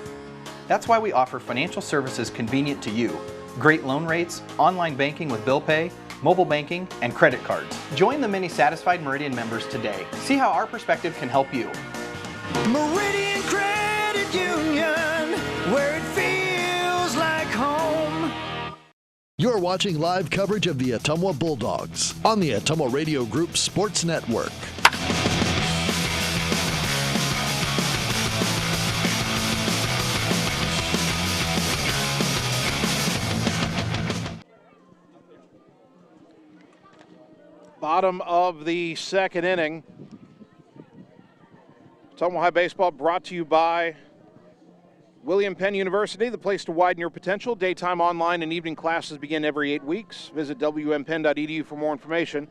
That's why we offer financial services convenient to you. Great loan rates, online banking with bill pay, mobile banking, and credit cards. Join the many satisfied Meridian members today. See how our perspective can help you. Meridian Credit Union, where it feels like home. You're watching live coverage of the Ottumwa Bulldogs on the Ottumwa Radio Group Sports Network. Bottom of the second inning. Ottumwa High Baseball brought to you by William Penn University, the place to widen your potential. Daytime online and evening classes begin every 8 weeks. Visit wmpenn.edu for more information.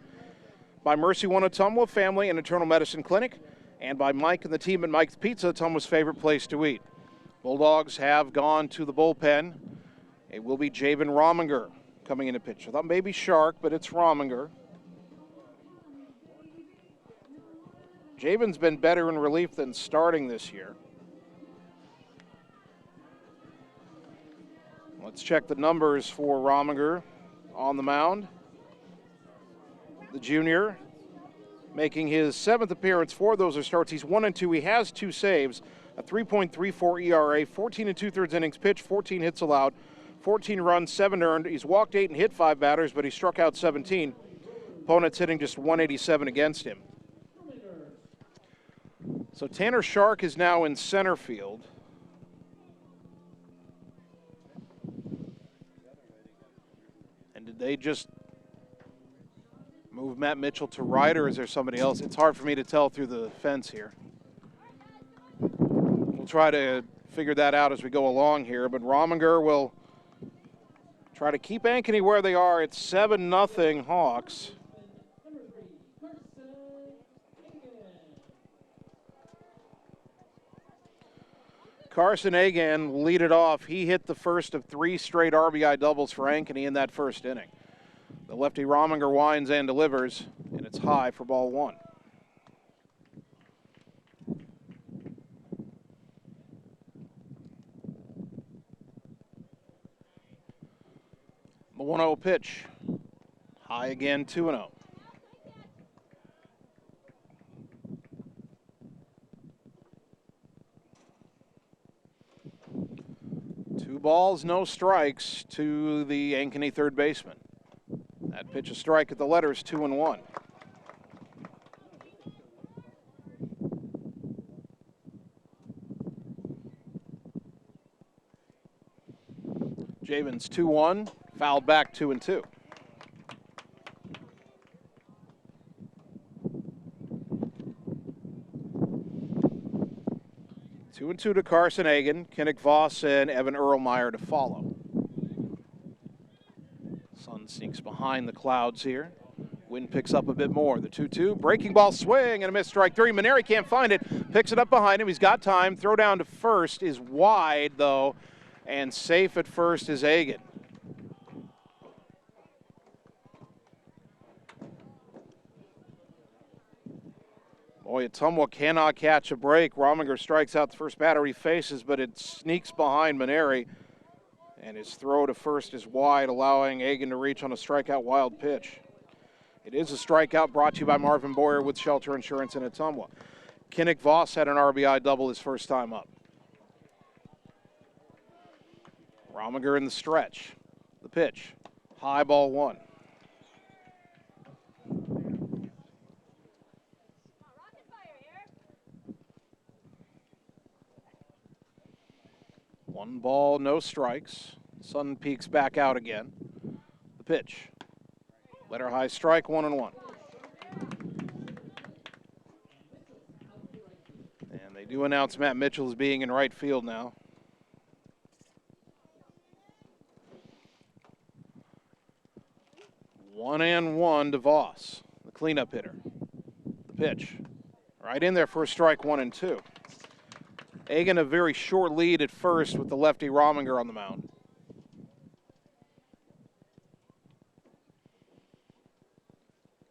By Mercy One Ottumwa Family and Internal Medicine Clinic, and by Mike and the team at Mike's Pizza, Ottumwa's favorite place to eat. Bulldogs have gone to the bullpen. It will be Javen Rominger coming in to pitch. I thought maybe Shark, but it's Rominger. Javen's been better in relief than starting this year. Let's check the numbers for Rominger on the mound. The junior making his 7th appearance. 4 of those are starts. He's 1-2. He has 2 saves, a 3.34 ERA, 14 2/3 innings pitched, 14 hits allowed, 14 runs, 7 earned. He's walked 8 and hit 5 batters, but he struck out 17. Opponents hitting just 187 against him. So Tanner Shark is now in center field. And did they just move Matt Mitchell to right, or is there somebody else? It's hard for me to tell through the fence here. We'll try to figure that out as we go along here, but Rominger will try to keep Ankeny where they are. It's 7-0 Hawks. Carson Agan will lead it off. He hit the first of 3 straight RBI doubles for Ankeny in that first inning. The lefty Rominger winds and delivers, and it's high for ball 1. The 1-0 pitch. High again, 2-0. Two balls, no strikes to the Ankeny third baseman. That pitch a strike at the letters, 2-1. Javen's 2-1, fouled back 2-2. Two and 2 to Carson Agan, Kinnick Voss, and Evan Erlmeyer to follow. Sun sneaks behind the clouds here. Wind picks up a bit more. The 2-2, breaking ball swing and a missed strike 3. Maneri can't find it, picks it up behind him. He's got time. Throw down to first is wide though, and safe at first is Agan. Boy, Ottumwa cannot catch a break. Rominger strikes out the first batter he faces, but it sneaks behind Maneri, and his throw to first is wide, allowing Agan to reach on a strikeout wild pitch. It is a strikeout brought to you by Marvin Boyer with Shelter Insurance in Ottumwa. Kinnick Voss had an RBI double his first time up. Rominger in the stretch. The pitch. High ball 1. One ball, no strikes. Sun peeks back out again. The pitch. Letter high strike, 1-1. do announce Matt Mitchell as being in right field now. One and one to Voss, the cleanup hitter. The pitch. Right in there for a strike, 1-2. Ankeny a very short lead at first with the lefty Rominger on the mound.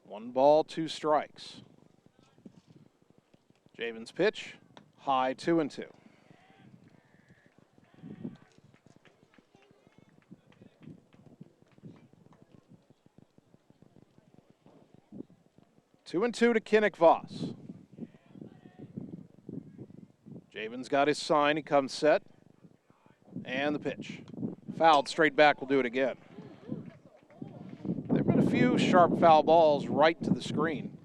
One ball, 2 strikes. Javen's pitch, high, 2-2. Two and two to Kinnick Voss. Javen's got his sign. He comes set. And the pitch. Fouled straight back. We'll do it again. There have been a few sharp foul balls right to the screen.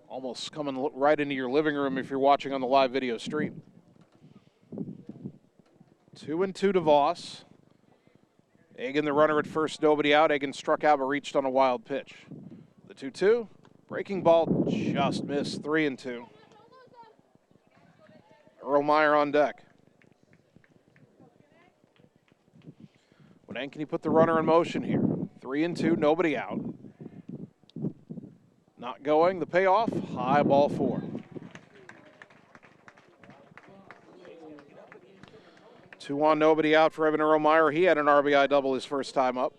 Almost coming right into your living room if you're watching on the live video stream. 2-2 to Voss. Ankeny the runner at first, nobody out. Ankeny struck out but reached on a wild pitch. The 2-2. Breaking ball just missed. 3-2. Erlmeyer on deck. When Ankeny put the runner in motion here. 3-2, nobody out. Not going. The payoff, high ball 4. 2-1, nobody out for Evan Erlmeyer. He had an RBI double his first time up.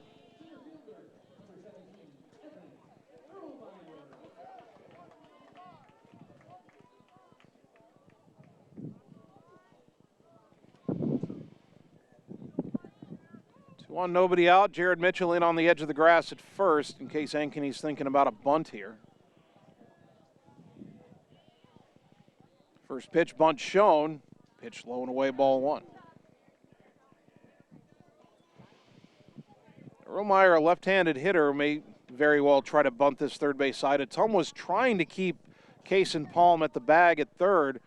One nobody out. Jared Mitchell in on the edge of the grass at first in case Ankeny's thinking about a bunt here. First pitch, bunt shown. Pitch low and away, ball 1. Erlmeyer, a left-handed hitter, may very well try to bunt this third base side. Ottumwa was trying to keep Case and Palm at the bag at third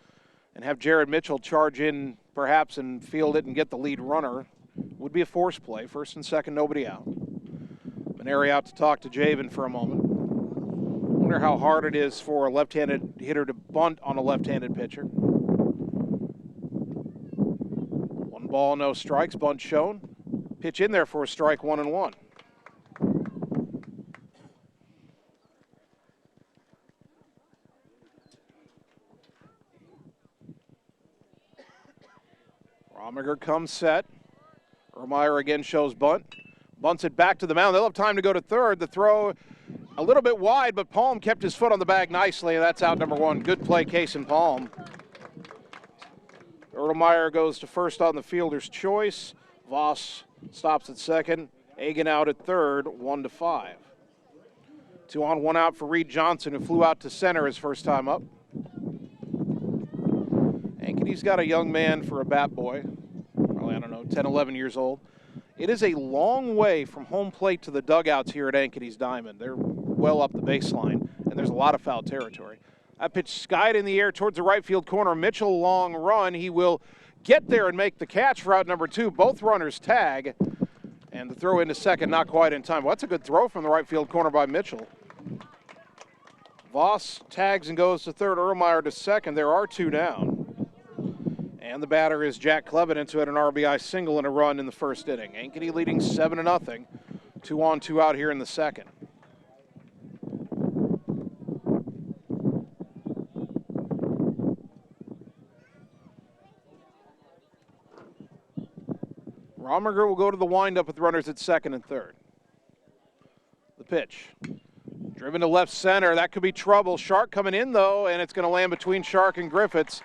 and have Jared Mitchell charge in perhaps and field it and get the lead runner. Would be a force play. First and second, nobody out. Maneri out to talk to Javen for a moment. Wonder how hard it is for a left-handed hitter to bunt on a left-handed pitcher. 1 ball, no strikes. Bunt shown. Pitch in there for a strike, 1-1. Rominger comes set. Erlmeyer again shows bunt. Bunts it back to the mound. They'll have time to go to third. The throw a little bit wide, but Palm kept his foot on the bag nicely, and that's out number 1. Good play, Case and Palm. Erlmeyer goes to first on the fielder's choice. Voss stops at second. Ankeny out at third, 1-5. 2 on, 1 out for Reed Johnson, who flew out to center his first time up. Ankeny's got a young man for a bat boy. Probably, 10, 11 years old. It is a long way from home plate to the dugouts here at Ankeny's Diamond. They're well up the baseline, and there's a lot of foul territory. That pitch skied in the air towards the right field corner. Mitchell, long run. He will get there and make the catch for out number 2. Both runners tag, and the throw into second, not quite in time. Well, that's a good throw from the right field corner by Mitchell. Voss tags and goes to third. Erlmeyer to second. There are 2 down. And the batter is Jack Clevenance, who had an RBI single and a run in the first inning. Ankeny leading 7-0. 2 on, 2 out here in the second. Rominger will go to the windup with runners at second and third. The pitch. Driven to left center. That could be trouble. Shark coming in, though, and it's going to land between Shark and Griffiths.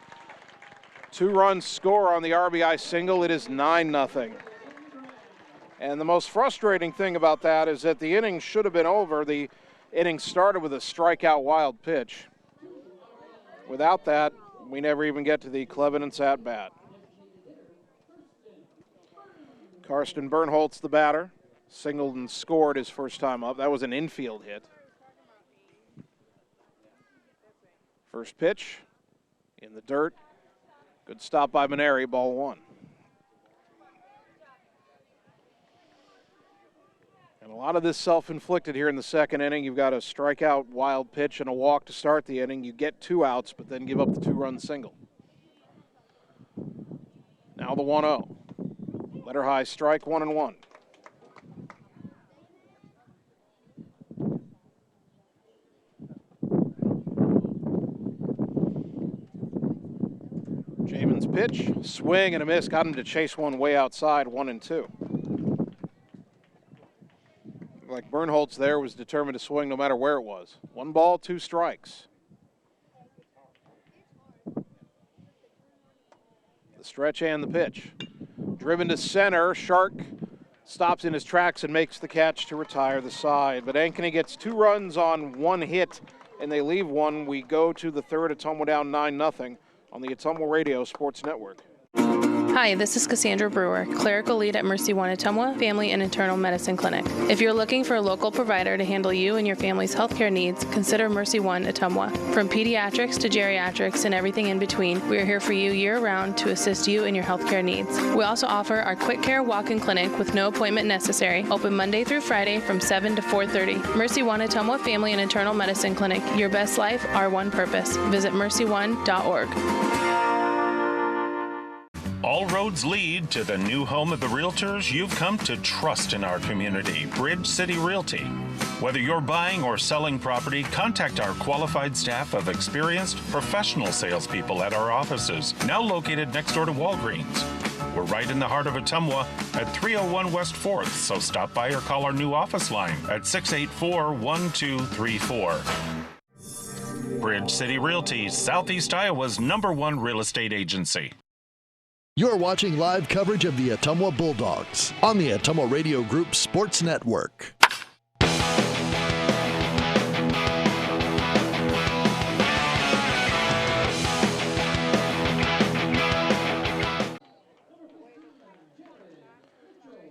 2-run score on the RBI single. It is 9-0. And the most frustrating thing about that is that the inning should have been over. The inning started with a strikeout wild pitch. Without that, we never even get to the Clevenance at bat. Karsten Bernholtz, the batter, singled and scored his first time up. That was an infield hit. First pitch in the dirt. Good stop by Maneri, ball 1. And a lot of this self-inflicted here in the second inning. You've got a strikeout, wild pitch, and a walk to start the inning. You get 2 outs, but then give up the 2-run single. Now the 1-0. Letter high strike, 1-1. Jamin's pitch, swing and a miss, got him to chase one way outside, 1-2. Like Bernholtz there was determined to swing no matter where it was. 1 ball, 2 strikes. The stretch and the pitch. Driven to center, Shark stops in his tracks and makes the catch to retire the side. But Ankeny gets 2 runs on 1 hit, and they leave 1. We go to the third, Ottumwa down 9-0 on the Ottumwa Radio Sports Network. Hi, this is Cassandra Brewer, clerical lead at Mercy One Ottumwa Family and Internal Medicine Clinic. If you're looking for a local provider to handle you and your family's healthcare needs, consider Mercy One Ottumwa. From pediatrics to geriatrics and everything in between, we are here for you year-round to assist you in your healthcare needs. We also offer our quick care walk-in clinic with no appointment necessary, open Monday through Friday from 7 to 4:30. Mercy One Ottumwa Family and Internal Medicine Clinic, your best life, our one purpose. Visit mercyone.org. All roads lead to the new home of the realtors you've come to trust in our community, Bridge City Realty. Whether you're buying or selling property, contact our qualified staff of experienced professional salespeople at our offices, now located next door to Walgreens. We're right in the heart of Ottumwa at 301 West 4th, so stop by or call our new office line at 684-1234. Bridge City Realty, Southeast Iowa's #1 real estate agency. You're watching live coverage of the Ottumwa Bulldogs on the Ottumwa Radio Group Sports Network.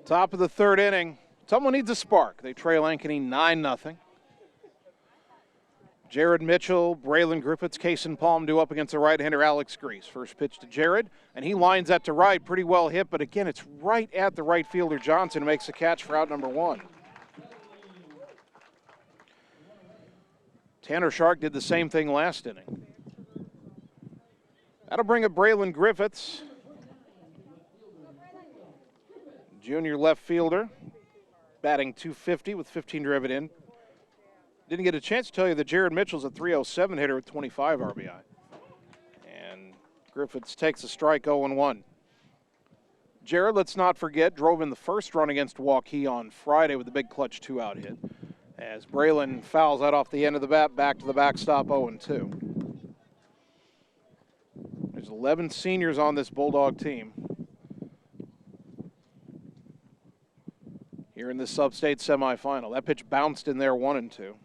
Top of the third inning. Ottumwa needs a spark. They trail Ankeny 9-0. Jared Mitchell, Braylon Griffiths, Kaysen Palm due up against the right-hander Alex Grease. First pitch to Jared, and he lines that to right. Pretty well hit, but again, it's right at the right fielder Johnson, who makes the catch for out number 1. Tanner Shark did the same thing last inning. That'll bring up Braylon Griffiths, junior left fielder, batting .250 with 15 driven in. Didn't get a chance to tell you that Jared Mitchell's a .307 hitter with 25 RBI. And Griffiths takes a strike, 0-1. Jared, let's not forget, drove in the first run against Waukee on Friday with a big clutch 2-out hit. As Braylon fouls that off the end of the bat, back to the backstop, 0-2. There's 11 seniors on this Bulldog team. Here in the Substate Semifinal. That pitch bounced in there, 1-2.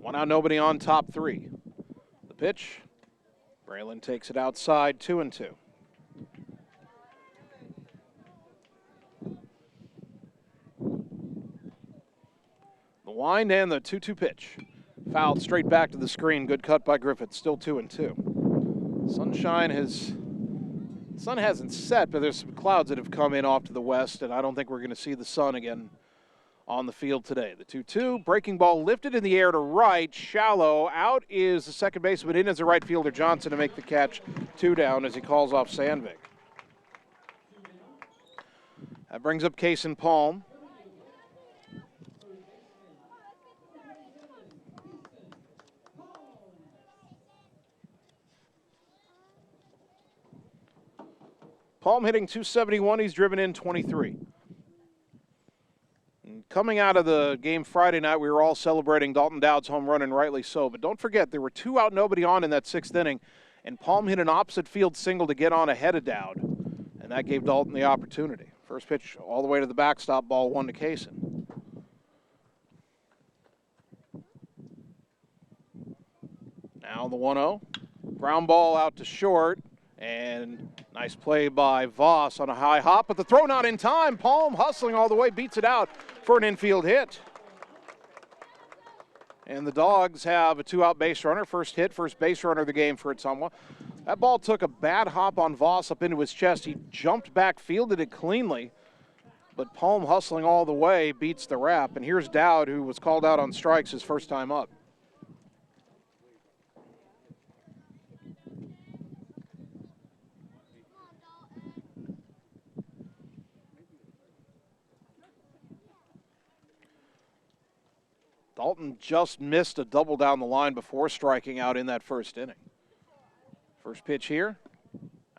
One out, nobody on, top 3. The pitch, Braylon takes it outside, 2-2. The wind and the 2-2 pitch. Fouled straight back to the screen. Good cut by Griffith. Still 2-2. Sun hasn't set, but there's some clouds that have come in off to the west, and I don't think we're going to see the sun again on the field today. The 2-2, breaking ball lifted in the air to right, shallow. Out is the second baseman, in as the right fielder Johnson to make the catch. 2 down as he calls off Sandvik. That brings up Kaysen Palm. Palm hitting .271, he's driven in 23. And coming out of the game Friday night, we were all celebrating Dalton Dowd's home run, and rightly so. But don't forget, there were 2 out, nobody on in that 6th inning, and Palm hit an opposite field single to get on ahead of Dowd, and that gave Dalton the opportunity. First pitch all the way to the backstop, ball 1 to Kaysen. Now the 1-0. Ground ball out to short. And nice play by Voss on a high hop, but the throw not in time. Palm hustling all the way, beats it out for an infield hit. And the Dogs have a 2-out base runner. First hit, first base runner of the game for Ottumwa. That ball took a bad hop on Voss up into his chest. He jumped back, fielded it cleanly. But Palm, hustling all the way, beats the wrap. And here's Dowd, who was called out on strikes his first time up. Dalton just missed a double down the line before striking out in that first inning. First pitch here,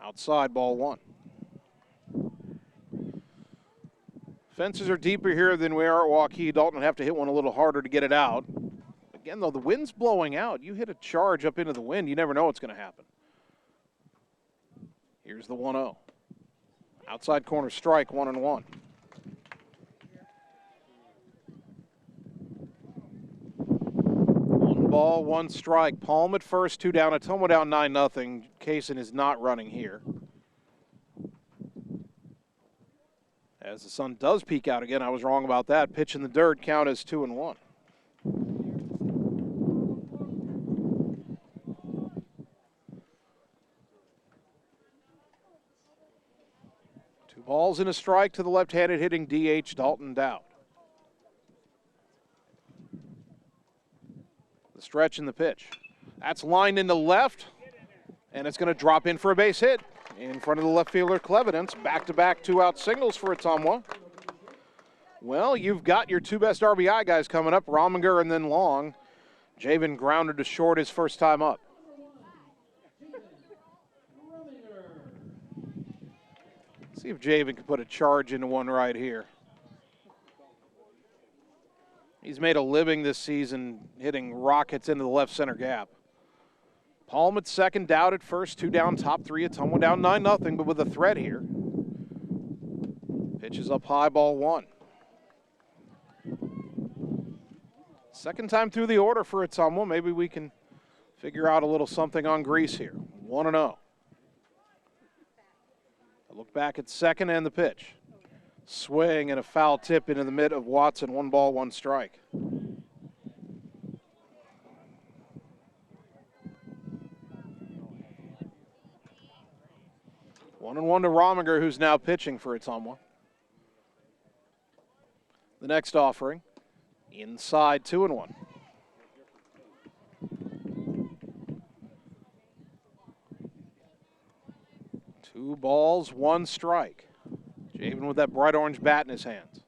outside, ball 1. Fences are deeper here than we are at Waukee. Dalton would have to hit one a little harder to get it out. Again, though, the wind's blowing out. You hit a charge up into the wind, you never know what's going to happen. Here's the 1-0. Outside corner strike, 1-1. Ball, 1 strike. Palm at first, 2 down. Ottumwa down 9-0. Kaysen is not running here. As the sun does peek out again, I was wrong about that. Pitch in the dirt, count as 2-1. Two balls and a strike to the left-handed hitting DH Dalton Dowd. Stretch in the pitch. That's lined into left, and it's going to drop in for a base hit in front of the left fielder Clevidence. Back-to-back 2-out singles for Ottumwa. Well, you've got your 2 best RBI guys coming up, Rominger and then Long. Javen grounded to short his first time up. See if Javen can put a charge into one right here. He's made a living this season hitting rockets into the left center gap. Palm at second, Dowd at first, 2 down, top 3. Ottumwa down 9-0, but with a threat here. Pitch is up high, ball 1. Second time through the order for Ottumwa. Maybe we can figure out a little something on grease here. 1-0. A look back at second and the pitch. Swing and a foul tip into the mid of Watson. 1 ball, 1 strike. One and 1 to Rominger, who's now pitching for Ottumwa. The next offering, inside, 2-1. Two balls, 1 strike. Javen with that bright orange bat in his hands.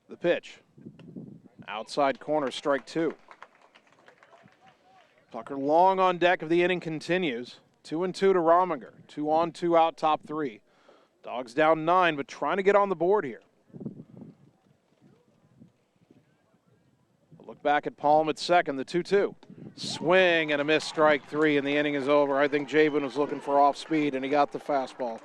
The pitch. Outside corner, strike 2. Tucker Long on deck if the inning continues. 2-2 to Rominger. 2 on, 2 out, top 3. Dogs down 9, but trying to get on the board here. A look back at Palm at second, the 2-2. Swing and a miss, strike 3, and the inning is over. I think Javen was looking for off speed, and he got the fastball.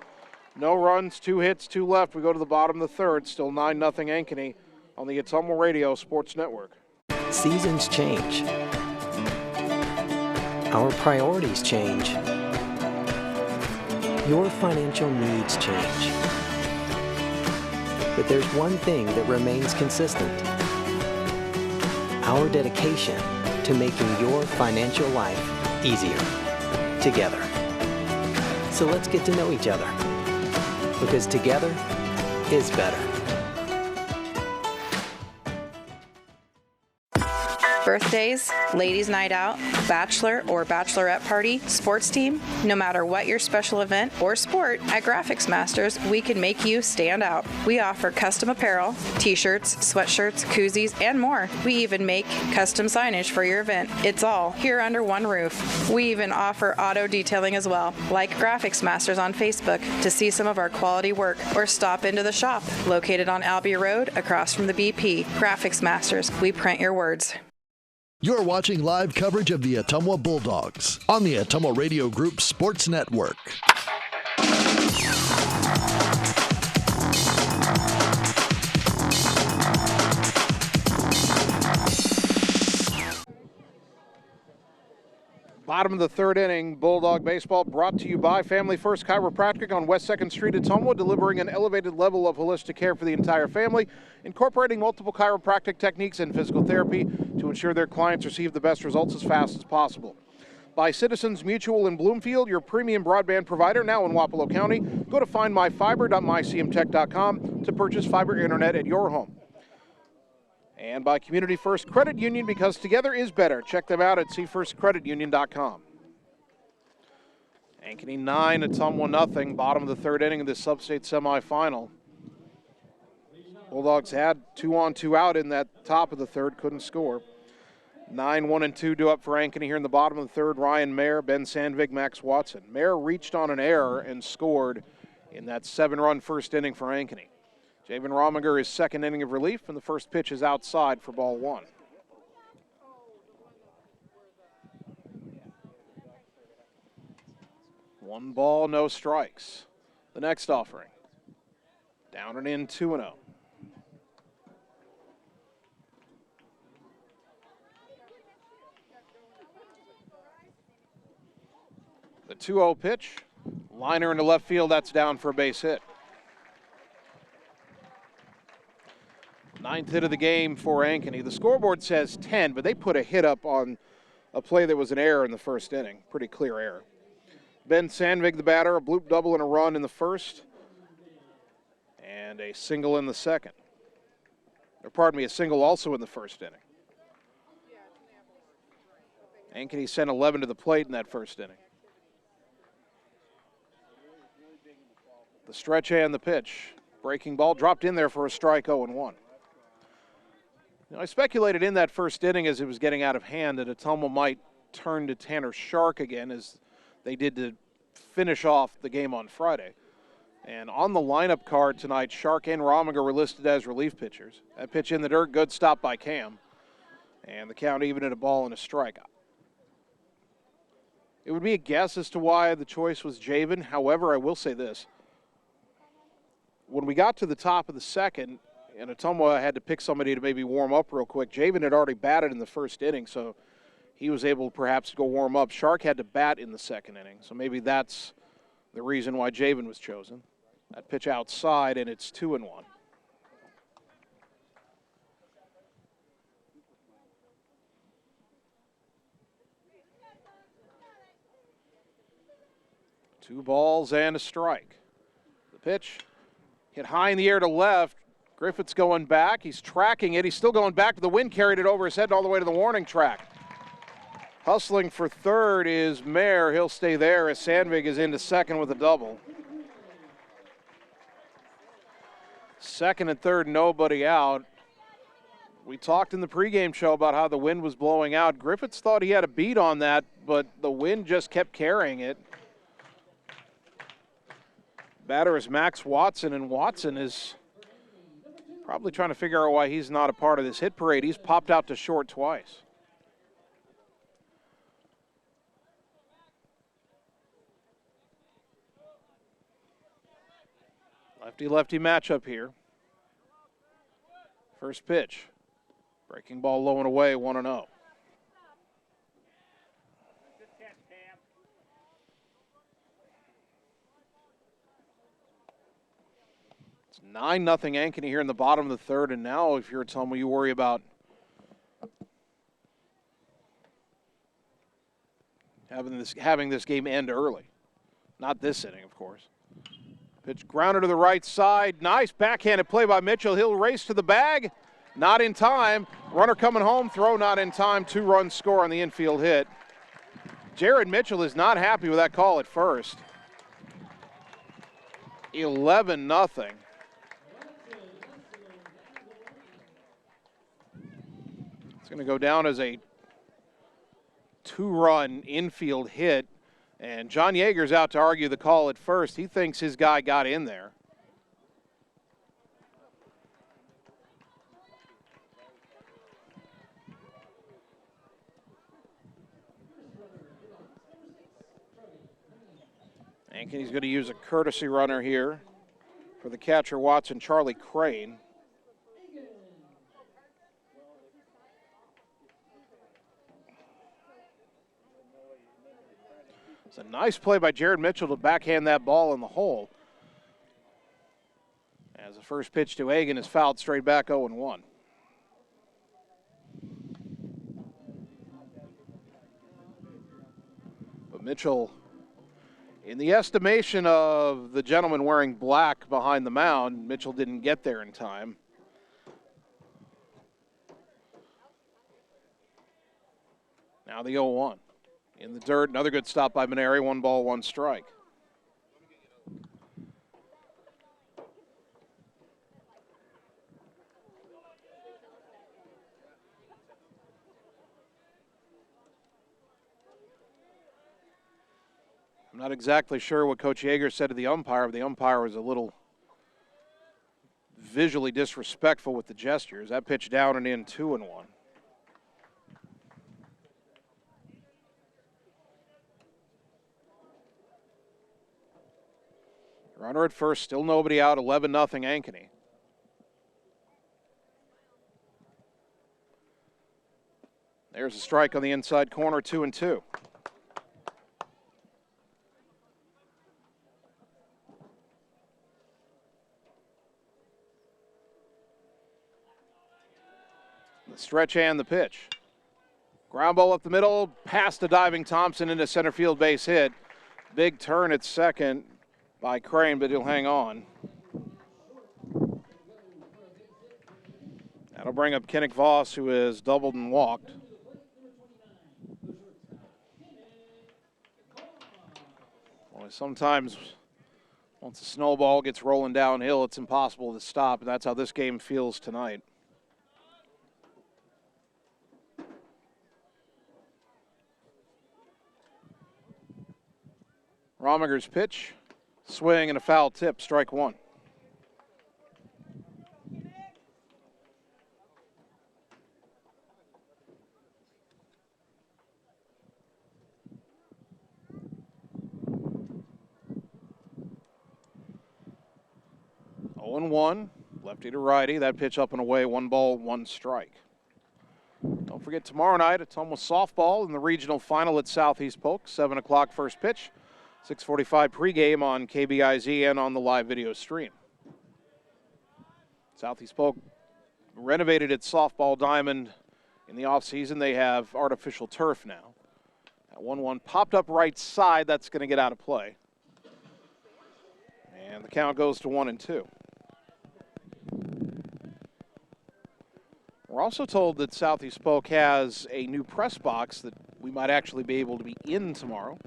No runs, 2 hits, 2 left. We go to the bottom of the third. Still 9-0 Ankeny on the Ottumwa Radio Sports Network. Seasons change. Our priorities change. Your financial needs change. But there's one thing that remains consistent. Our dedication to making your financial life easier together. So let's get to know each other, because together is better. Birthdays, ladies' night out, bachelor or bachelorette party, sports team, no matter what your special event or sport, at Graphics Masters, we can make you stand out. We offer custom apparel, t-shirts, sweatshirts, koozies, and more. We even make custom signage for your event. It's all here under one roof. We even offer auto detailing as well. Like Graphics Masters on Facebook to see some of our quality work, or stop into the shop located on Albee Road across from the BP. Graphics Masters, we print your words. You're watching live coverage of the Ottumwa Bulldogs on the Ottumwa Radio Group Sports Network. Bottom of the third inning, Bulldog baseball brought to you by Family First Chiropractic on West 2nd Street, Ottumwa, delivering an elevated level of holistic care for the entire family, incorporating multiple chiropractic techniques and physical therapy to ensure their clients receive the best results as fast as possible. By Citizens Mutual in Bloomfield, your premium broadband provider, now in Wapello County. Go to findmyfiber.mycmtech.com to purchase fiber internet at your home. And by Community First Credit Union, because together is better. Check them out at cfirstcreditunion.com. Ankeny 9, Ottumwa nothing. Bottom of the third inning of this Substate Semifinal. Bulldogs had 2 on 2 out in that top of the third, couldn't score. 9, 1, and 2 due up for Ankeny here in the bottom of the third. Ryan Mayer, Ben Sandvig, Max Watson. Mayer reached on an error and scored in that 7-run first inning for Ankeny. Javen Rominger is second inning of relief, and the first pitch is outside for ball 1. One ball, no strikes. The next offering. Down and in, 2-0. The 2-0 pitch. Liner into left field, that's down for a base hit. 9th hit of the game for Ankeny. The scoreboard says 10, but they put a hit up on a play that was an error in the first inning. Pretty clear error. Ben Sandvig, the batter, a bloop double and a run in the first, and a single in the second. Or pardon me, a single also in the first inning. Ankeny sent 11 to the plate in that first inning. The stretch and the pitch. Breaking ball dropped in there for a strike, 0-1. I speculated in that first inning as it was getting out of hand that Ottumwa might turn to Tanner Shark again as they did to finish off the game on Friday. And on the lineup card tonight, Shark and Rominger were listed as relief pitchers. That pitch in the dirt, good stop by Cam. And the count even at a ball and a strike. It would be a guess as to why the choice was Javen. However, I will say this. When we got to the top of the second, and Ottumwa had to pick somebody to maybe warm up real quick, Javen had already batted in the first inning, so he was able perhaps to go warm up. Shark had to bat in the second inning, so maybe that's the reason why Javen was chosen. That pitch outside, and it's 2-1. Two balls and a strike. The pitch hit high in the air to left. Griffith's going back. He's tracking it. He's still going back. The wind carried it over his head all the way to the warning track. Hustling for third is Mayer. He'll stay there as Sandvig is into second with a double. Second and third, nobody out. We talked in the pregame show about how the wind was blowing out. Griffiths thought he had a beat on that, but the wind just kept carrying it. Batter is Max Watson, and Watson is probably trying to figure out why he's not a part of this hit parade. He's popped out to short twice. Lefty-lefty matchup here. First pitch. Breaking ball low and away, 1-0. It's 9-0 Ankeny here in the bottom of the third, and now if you're Ottumwa, you worry about having this game end early. Not this inning, of course. Pitch grounded to the right side. Nice backhanded play by Mitchell. He'll race to the bag. Not in time. Runner coming home. Throw not in time. 2-run score on the infield hit. Jared Mitchell is not happy with that call at first. 11-0. It's going to go down as a 2-run infield hit. And John Yeager's out to argue the call at first. He thinks his guy got in there. Ankeny's going to use a courtesy runner here for the catcher, Watson, Charlie Crane. It's a nice play by Jared Mitchell to backhand that ball in the hole. As the first pitch to Ankeny is fouled straight back 0-1. But Mitchell, in the estimation of the gentleman wearing black behind the mound, Mitchell didn't get there in time. Now the 0-1. In the dirt, another good stop by Maneri, 1 ball, 1 strike. I'm not exactly sure what Coach Yeager said to the umpire, but the umpire was a little visually disrespectful with the gestures. That pitch down and in, 2-1. Runner at first, still nobody out, 11-0 Ankeny. There's a strike on the inside corner, 2-2. The stretch and the pitch. Ground ball up the middle, past the diving Thompson into center field base hit. Big turn at second by Crane, but he'll hang on. That'll bring up Kenneth Voss, who has doubled and walked. Well, sometimes once the snowball gets rolling downhill, it's impossible to stop, and that's how this game feels tonight. Romiger's pitch, swing and a foul tip, strike 1. Oh and 1, lefty to righty. That pitch up and away, 1 ball, 1 strike. Don't forget tomorrow night, Ottumwa softball in the regional final at Southeast Polk, 7 o'clock first pitch. 6:45 pregame on KBIZ and on the live video stream. Southeast Polk renovated its softball diamond in the offseason. They have artificial turf now. That 1-1 popped up right side. That's going to get out of play. And the count goes to 1-2. We're also told that Southeast Polk has a new press box that we might actually be able to be in tomorrow.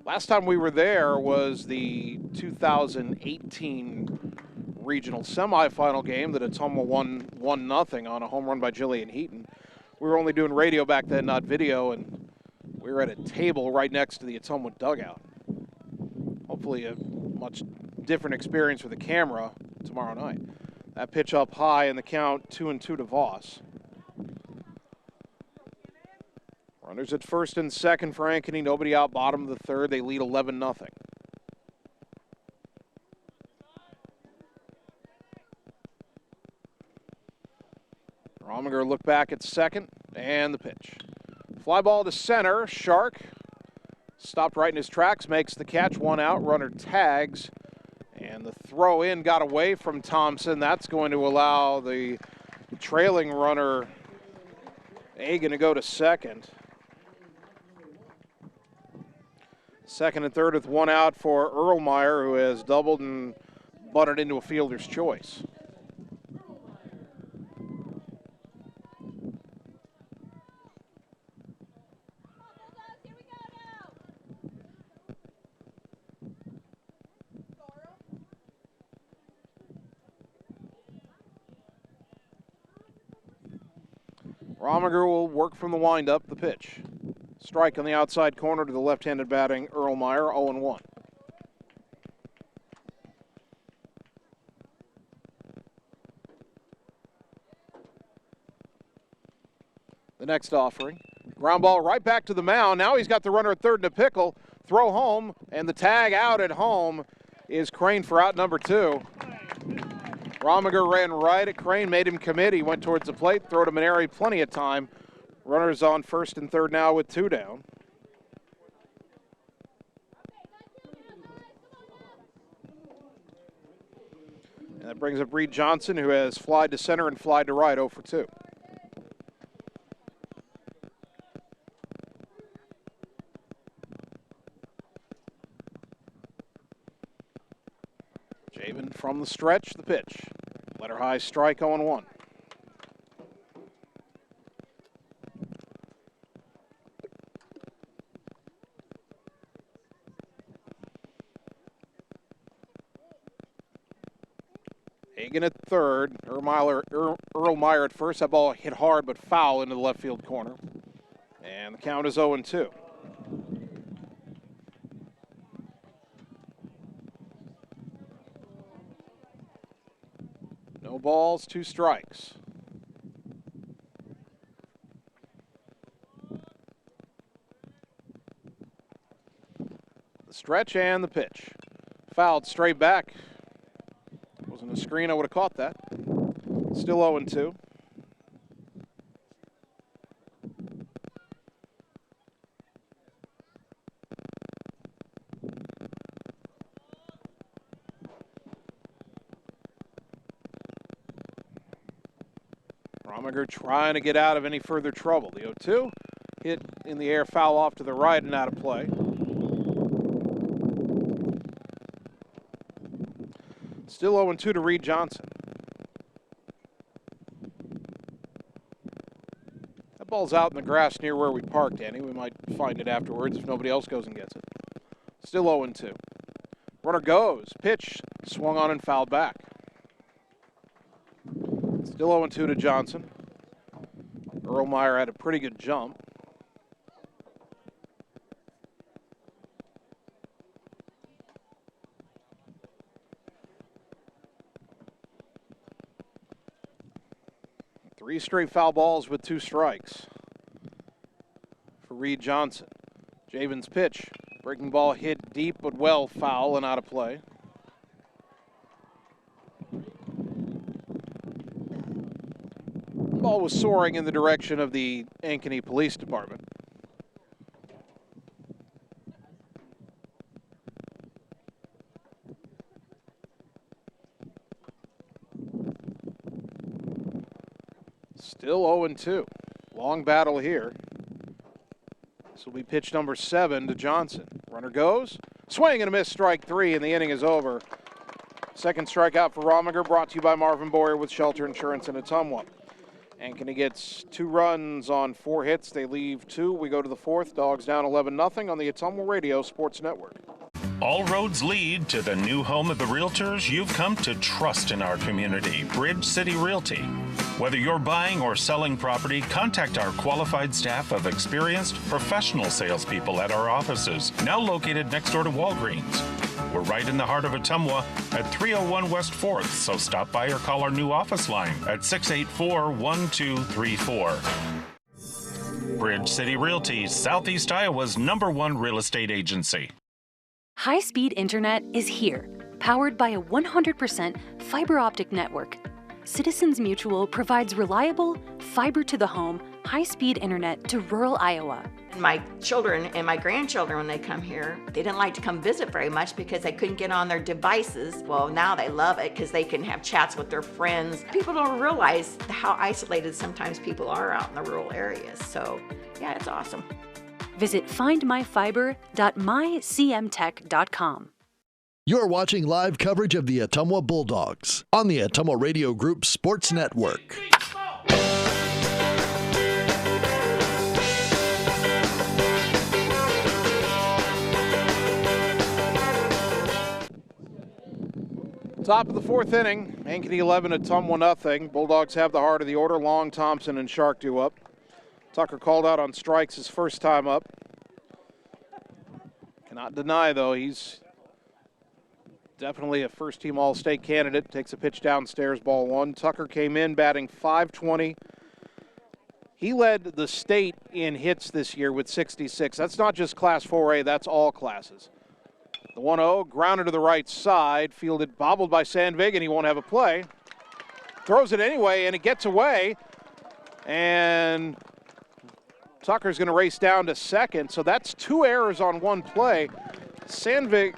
Last time we were there was the 2018 regional semifinal game that Ottumwa won 1-0 on a home run by Jillian Heaton. We were only doing radio back then, not video, and we were at a table right next to the Ottumwa dugout. Hopefully a much different experience with the camera tomorrow night. That pitch up high and the count 2-2 to Voss. Runners at first and second for Ankeny. Nobody out, bottom of the third. They lead 11-0. Romiger look back at second, and the pitch. Fly ball to center. Shark stopped right in his tracks, makes the catch. 1 out. Runner tags, and the throw in got away from Thompson. That's going to allow the trailing runner, Ankeny, to go to second. Second and third with 1 out for Erlmeyer, who has doubled and butted into a fielder's choice. Romiger will work from the windup, the pitch. Strike on the outside corner to the left-handed batting Erlmeyer, 0-1. The next offering. Ground ball right back to the mound. Now he's got the runner at third in a pickle. Throw home, and the tag out at home is Crane for out number 2. Romiger ran right at Crane, made him commit. He went towards the plate, throw to Maneri, plenty of time. Runners on first and third now with 2 down. And that brings up Reed Johnson, who has flied to center and flied to right, 0 for 2. Javen from the stretch, the pitch. Letter high strike, 0-1. Hagan at third, Earl Meyer at first. That ball hit hard but foul into the left field corner. And the count is 0-2. No balls, 2 strikes. The stretch and the pitch. Fouled straight back. Wasn't a screen, I would have caught that. Still 0-2. Romiger trying to get out of any further trouble. The 0-2 hit in the air, foul off to the right and out of play. Still 0-2 to Reed Johnson. That ball's out in the grass near where we parked, Annie. We might find it afterwards if nobody else goes and gets it. Still 0-2. Runner goes. Pitch swung on and fouled back. Still 0-2 to Johnson. Earl Meyer had a pretty good jump. Three straight foul balls with 2 strikes for Reed Johnson. Javen's pitch. Breaking ball hit deep but well, foul and out of play. Ball was soaring in the direction of the Ankeny Police Department. Still 0-2. Long battle here. This will be pitch number 7 to Johnson. Runner goes. Swing and a miss, strike 3, and the inning is over. Second strikeout for Romiger, brought to you by Marvin Boyer with Shelter Insurance in Ottumwa. Ankeny gets 2 runs on 4 hits. They leave 2. We go to the 4th. Dogs down 11-0 on the Ottumwa Radio Sports Network. All roads lead to the new home of the realtors you've come to trust in our community, Bridge City Realty. Whether you're buying or selling property, contact our qualified staff of experienced professional salespeople at our offices, now located next door to Walgreens. We're right in the heart of Ottumwa at 301 West 4th, so stop by or call our new office line at 684-1234. Bridge City Realty, Southeast Iowa's #1 real estate agency. High-speed internet is here, powered by a 100% fiber optic network. Citizens Mutual provides reliable, fiber-to-the-home, high-speed internet to rural Iowa. My children and my grandchildren, when they come here, they didn't like to come visit very much because they couldn't get on their devices. Well, now they love it because they can have chats with their friends. People don't realize how isolated sometimes people are out in the rural areas. So, yeah, it's awesome. Visit findmyfiber.mycmtech.com. You're watching live coverage of the Ottumwa Bulldogs on the Ottumwa Radio Group Sports Network. Top of the 4th inning, Ankeny 11, Ottumwa nothing. Bulldogs have the heart of the order. Long, Thompson, and Shark due up. Tucker called out on strikes his first time up. Cannot deny, though, he's definitely a first-team All-State candidate. Takes a pitch downstairs, ball 1. Tucker came in batting .520. He led the state in hits this year with 66. That's not just Class 4A, that's all classes. The 1-0, grounded to the right side, fielded, bobbled by Sandvig, and he won't have a play. Throws it anyway, and it gets away. And Tucker's going to race down to second, so that's 2 errors on 1 play. Sandvig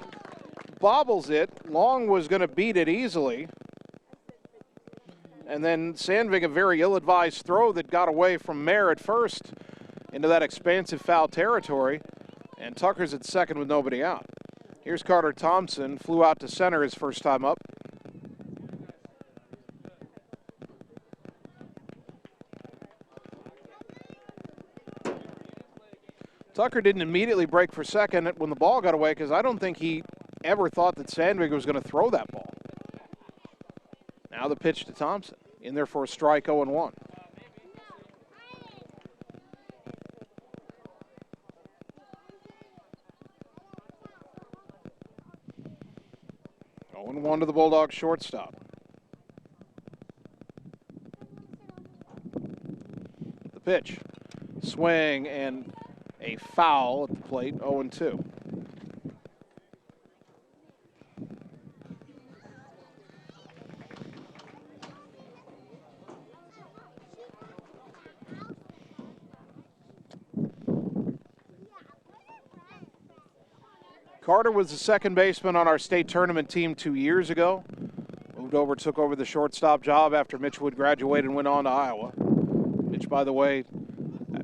bobbles it. Long was going to beat it easily. And then Sandvik, a very ill-advised throw that got away from Mayer at first into that expansive foul territory. And Tucker's at second with nobody out. Here's Carter Thompson, flew out to center his first time up. Tucker didn't immediately break for second when the ball got away because I don't think he ever thought that Sandvik was going to throw that ball. Now the pitch to Thompson. In there for a strike, 0-1. One to the Bulldogs shortstop. The pitch. Swing and a foul at the plate, 0-2. Carter was the second baseman on our state tournament team 2 years ago. Moved over, took over the shortstop job after Mitch Wood graduated and went on to Iowa. Mitch, by the way,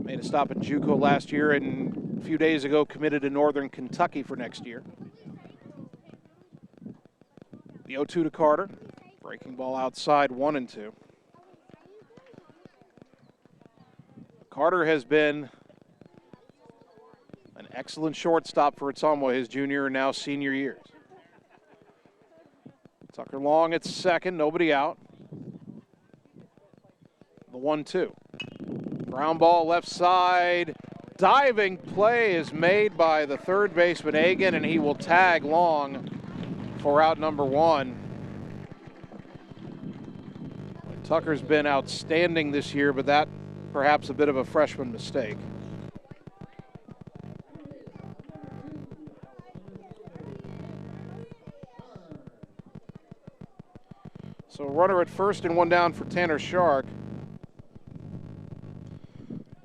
made a stop at JUCO last year and a few days ago committed to Northern Kentucky for next year. The 0-2 to Carter. Breaking ball outside, 1-2. Carter has been an excellent shortstop for Ottumwa his junior and now senior years. Tucker Long at second, nobody out. The 1-2. Ground ball left side. Diving play is made by the third baseman Agan, and he will tag Long for out number 1. Tucker's been outstanding this year, but that perhaps a bit of a freshman mistake. So runner at first and one down for Tanner Shark,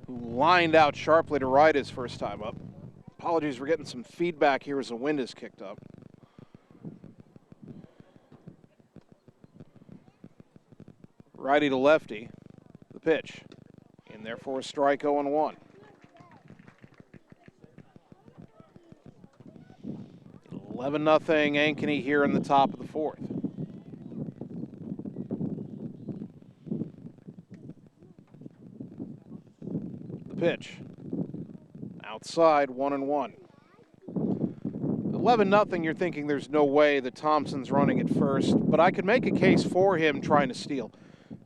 who lined out sharply to right his first time up. Apologies, we're getting some feedback here as the wind is kicked up. Righty to lefty, the pitch. In there for a strike, 0-1. 11-0 Ankeny here in the top of the fourth. Pitch. Outside, 1-1. 11-0, you're thinking there's no way that Thompson's running at first, but I could make a case for him trying to steal.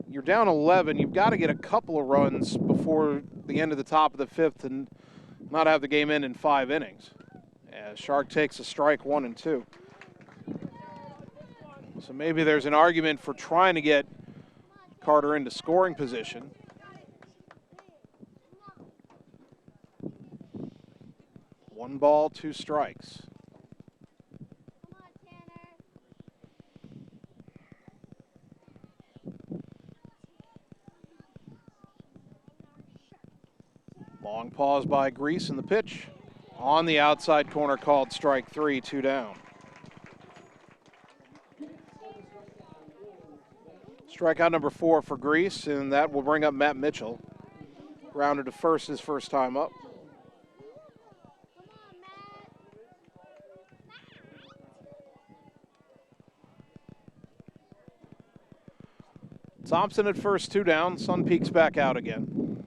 You're down 11, you've got to get a couple of runs before the end of the top of the fifth and not have the game end in 5 innings. As Shark takes a strike, 1-2. So maybe there's an argument for trying to get Carter into scoring position. One ball, 2 strikes. Long pause by Grease in the pitch. On the outside corner, called strike 3, 2 down. Strikeout number 4 for Grease, and that will bring up Matt Mitchell. Grounded to first his first time up. Thompson at first, 2 down. Sun peaks back out again.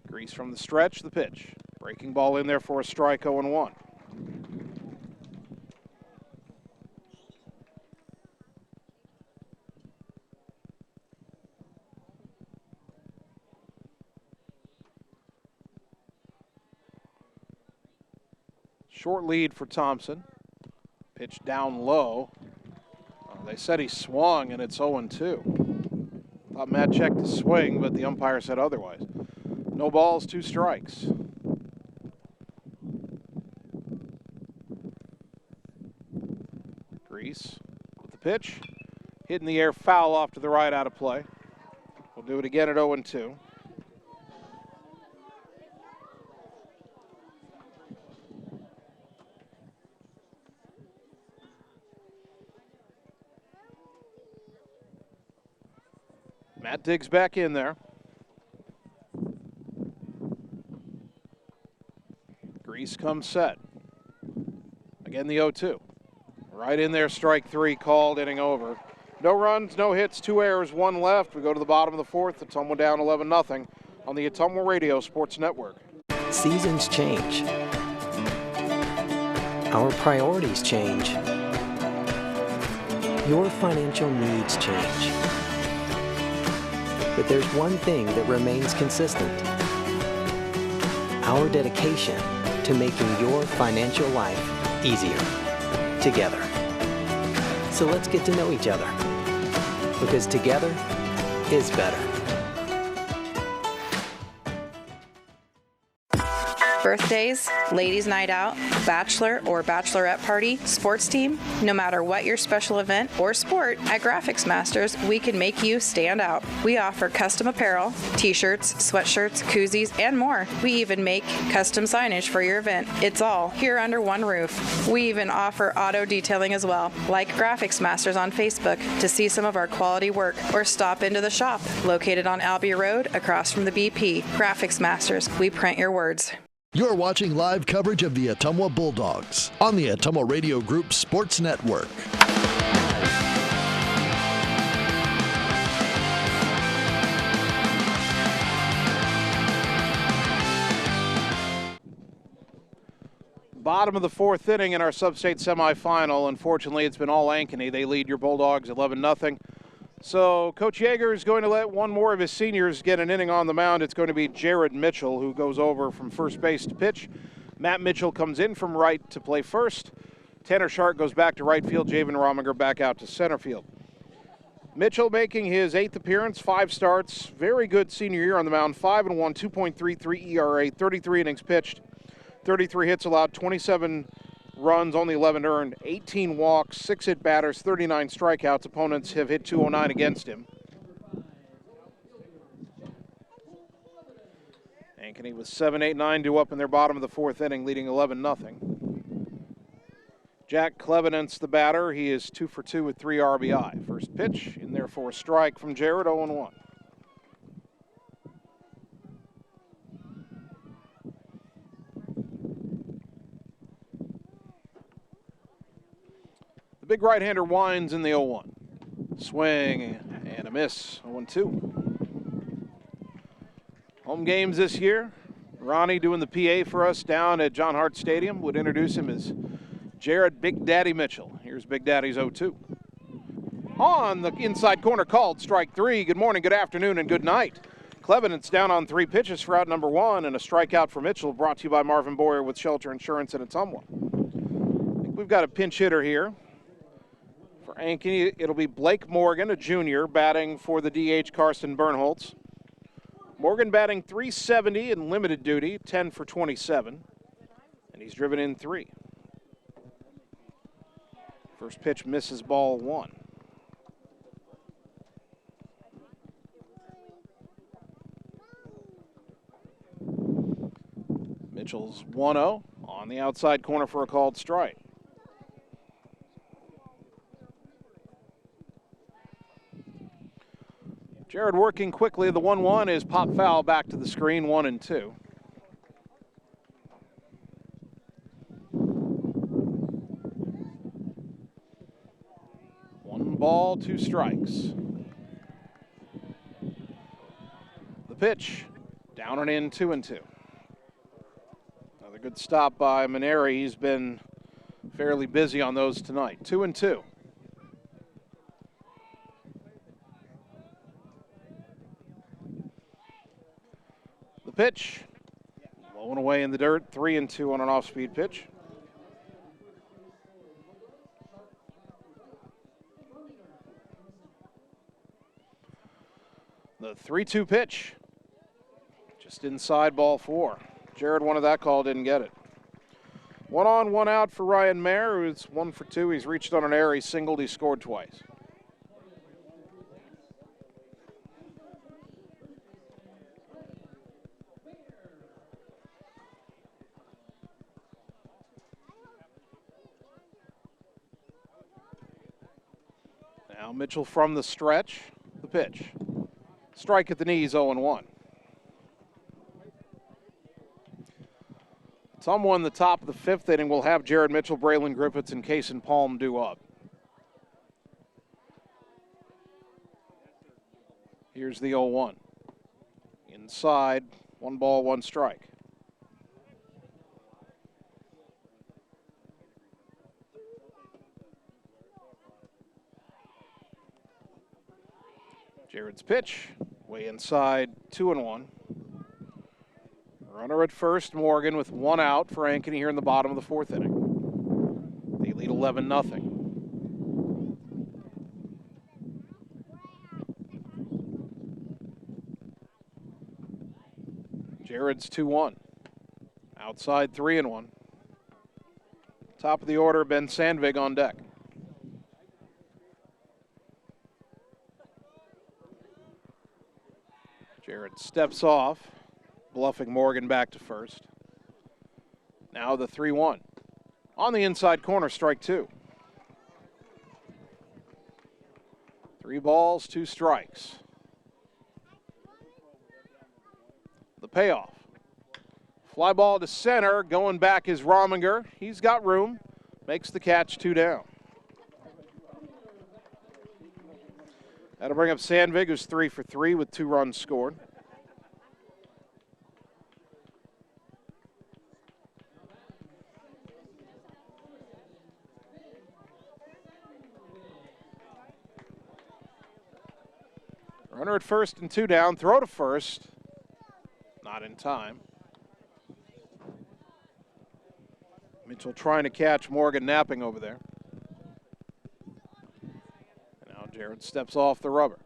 Grease from the stretch, the pitch. Breaking ball in there for a strike, 0-1. Short lead for Thompson. Pitch down low. They said he swung, and it's 0-2. Thought Matt checked his swing, but the umpire said otherwise. No balls, 2 strikes. Grease with the pitch. Hit in the air, foul off to the right, out of play. We'll do it again at 0-2. Matt Diggs back in there. Grease comes set. Again, the 0-2. Right in there, strike three called, inning over. No runs, no hits, 2 errors, 1 left. We go to the bottom of the fourth. Ottumwa down 11-0 on the Ottumwa Radio Sports Network. Seasons change. Our priorities change. Your financial needs change. But there's one thing that remains consistent. Our dedication to making your financial life easier together. So let's get to know each other, because together is better. Birthdays, ladies' night out, bachelor or bachelorette party, sports team, no matter what your special event or sport, at Graphics Masters, we can make you stand out. We offer custom apparel, t-shirts, sweatshirts, koozies, and more. We even make custom signage for your event. It's all here under one roof. We even offer auto detailing as well. Like Graphics Masters on Facebook to see some of our quality work, or stop into the shop located on Albee Road across from the BP. Graphics Masters, we print your words. You're watching live coverage of the Ottumwa Bulldogs on the Ottumwa Radio Group Sports Network. Bottom of the fourth inning in our Substate Semifinal. Unfortunately, it's been all Ankeny. They lead your Bulldogs 11-0. So Coach Yeager is going to let one more of his seniors get an inning on the mound. It's going to be Jared Mitchell, who goes over from first base to pitch. Matt Mitchell comes in from right to play first. Tanner Shark goes back to right field. Javen Rominger back out to center field. Mitchell making his 8th appearance, 5 starts. Very good senior year on the mound. 5-1, 2.33 ERA, 33 innings pitched, 33 hits allowed, 27 runs, only 11 earned, 18 walks, 6 hit batters, 39 strikeouts. Opponents have hit 209 against him. Ankeny with 7-8-9 due up in their bottom of the fourth inning, leading 11-0. Jack Clevenant's the batter. He is 2 for 2 with 3 RBI. First pitch in there for a strike from Jared, 0-1. Big right-hander winds in the 0-1. Swing and a miss, 0-2. Home games this year. Ronnie doing the PA for us down at John Hart Stadium. Would introduce him as Jared Big Daddy Mitchell. Here's Big Daddy's 0-2. On the inside corner, called strike 3. Good morning, good afternoon, and good night. Clevenant's down on 3 pitches for out number 1, and a strikeout for Mitchell, brought to you by Marvin Boyer with Shelter Insurance in Ottumwa. I think we've got a pinch hitter here. For Ankeny, it'll be Blake Morgan, a junior, batting for the DH Karsten Bernholtz. Morgan batting .370 in limited duty, 10 for 27, and he's driven in 3. First pitch misses, ball 1. Mitchell's 1-0 on the outside corner for a called strike. Jared working quickly. The 1-1 is pop foul back to the screen, 1-2. One ball, 2 strikes. The pitch, down and in, 2-2. Another good stop by Maneri. He's been fairly busy on those tonight. 2-2. The pitch, low and away in the dirt, 3-2 on an off-speed pitch. The 3-2 pitch, just inside, ball 4. Jared wanted that call, didn't get it. 1 on, 1 out for Ryan Mayer, who's 1 for 2. He's reached on an error, he singled, he scored twice. Now Mitchell from the stretch, the pitch. Strike at the knees, 0-1. Ottumwa in the top of the 5th inning will have Jared Mitchell, Braylon Griffiths, and Kaysen Palm due up. Here's the 0-1. Inside, 1 ball, 1 strike. Jared's pitch, way inside, 2-1. Runner at first, Morgan with 1 out for Ankeny here in the bottom of the 4th inning. They lead 11-0. Jared's 2-1. Outside, 3-1. Top of the order, Ben Sandvig on deck. Jared steps off, bluffing Morgan back to first. Now the 3-1. On the inside corner, strike 2. 3 balls, 2 strikes. The payoff. Fly ball to center, going back is Rominger. He's got room, makes the catch, 2 down. That'll bring up Sandvig, who's 3 for 3 with 2 runs scored. Runner at first and 2 down, throw to first. Not in time. Mitchell trying to catch Morgan napping over there. Jared steps off the rubber.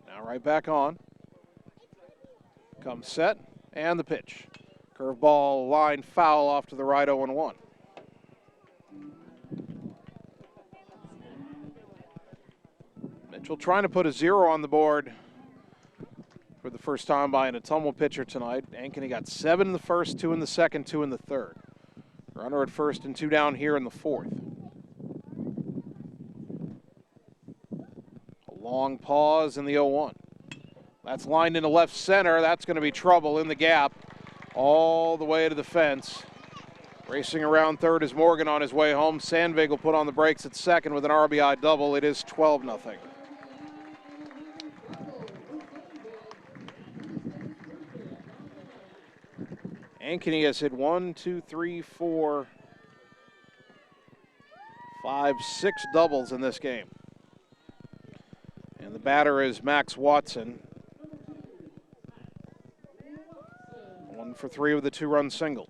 Now right back on. Comes set, and the pitch. Curveball line foul off to the right, 0-1. Mitchell trying to put a 0 on the board for the first time by an Ottumwa pitcher tonight. Ankeny got 7 in the first, 2 in the second, 2 in the third. Runner at first and 2 down here in the 4th. Long pause in the 0-1. That's lined into left center. That's going to be trouble in the gap all the way to the fence. Racing around third is Morgan on his way home. Sandvig will put on the brakes at second with an RBI double. It is 12-0. Ankeny has hit 1, 2, 3, 4, 5, 6 doubles in this game. And the batter is Max Watson. 1 for 3 with a 2-run single.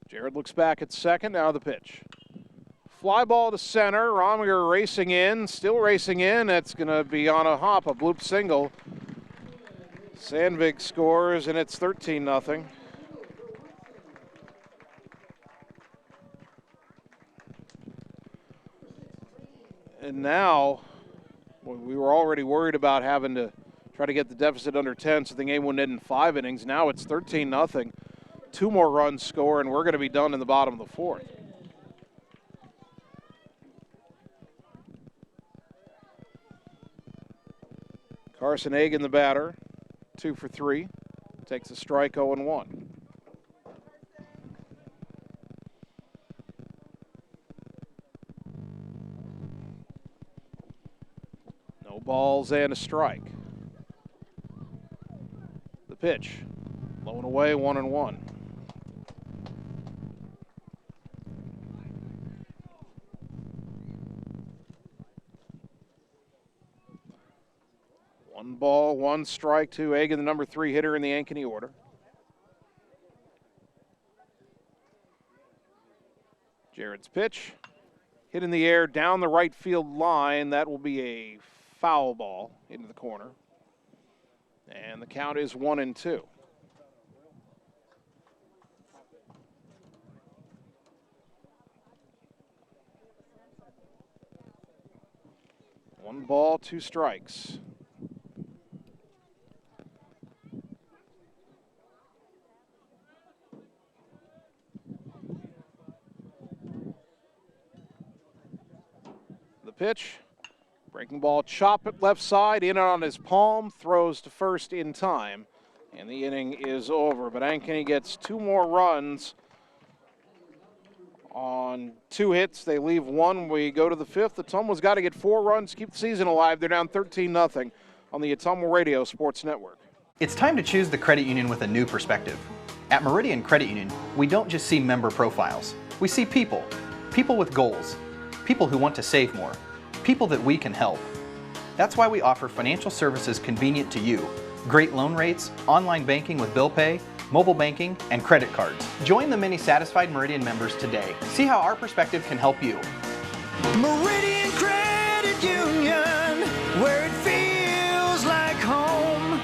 Jared looks back at second, now the pitch. Fly ball to center, Rominger racing in, still racing in. That's going to be on a hop, a bloop single. Sandvig scores, and it's 13-0. And now, we were already worried about having to try to get the deficit under 10 so the game wouldn't end in 5 innings. Now it's 13-0. 2 more runs score, and we're going to be done in the bottom of the 4th. Carson Hagan, the batter, 2 for 3. Takes a strike, 0-1. No balls and a strike. The pitch, low and away, 1-1. One ball, 1 strike to Hagan, the number 3 hitter in the Ankeny order. Jared's pitch, hit in the air down the right field line. That will be a foul ball into the corner. And the count is 1-2. One ball, 2 strikes. pitch. Breaking ball, chop it left side, in on his palm, throws to first in time, and the inning is over. But Ankeny gets 2 more runs on 2 hits. They leave 1. We go to the 5th. Ottumwa's got to get 4 runs to keep the season alive. They're down 13-0 on the Ottumwa Radio Sports Network. It's time to choose the credit union with a new perspective. At Meridian Credit Union, we don't just see member profiles. We see people. People with goals. People who want to save more. People that we can help. That's why we offer financial services convenient to you. Great loan rates, online banking with bill pay, mobile banking, and credit cards. Join the many satisfied Meridian members today. See how our perspective can help you. Meridian Credit Union, where it feels like home.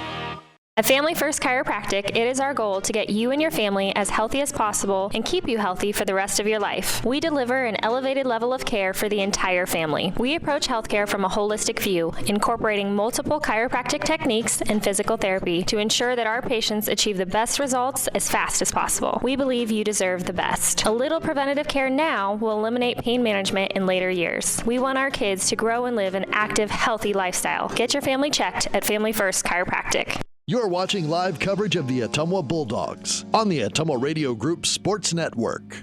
At Family First Chiropractic, it is our goal to get you and your family as healthy as possible and keep you healthy for the rest of your life. We deliver an elevated level of care for the entire family. We approach healthcare from a holistic view, incorporating multiple chiropractic techniques and physical therapy to ensure that our patients achieve the best results as fast as possible. We believe you deserve the best. A little preventative care now will eliminate pain management in later years. We want our kids to grow and live an active, healthy lifestyle. Get your family checked at Family First Chiropractic. You're watching live coverage of the Ottumwa Bulldogs on the Ottumwa Radio Group Sports Network.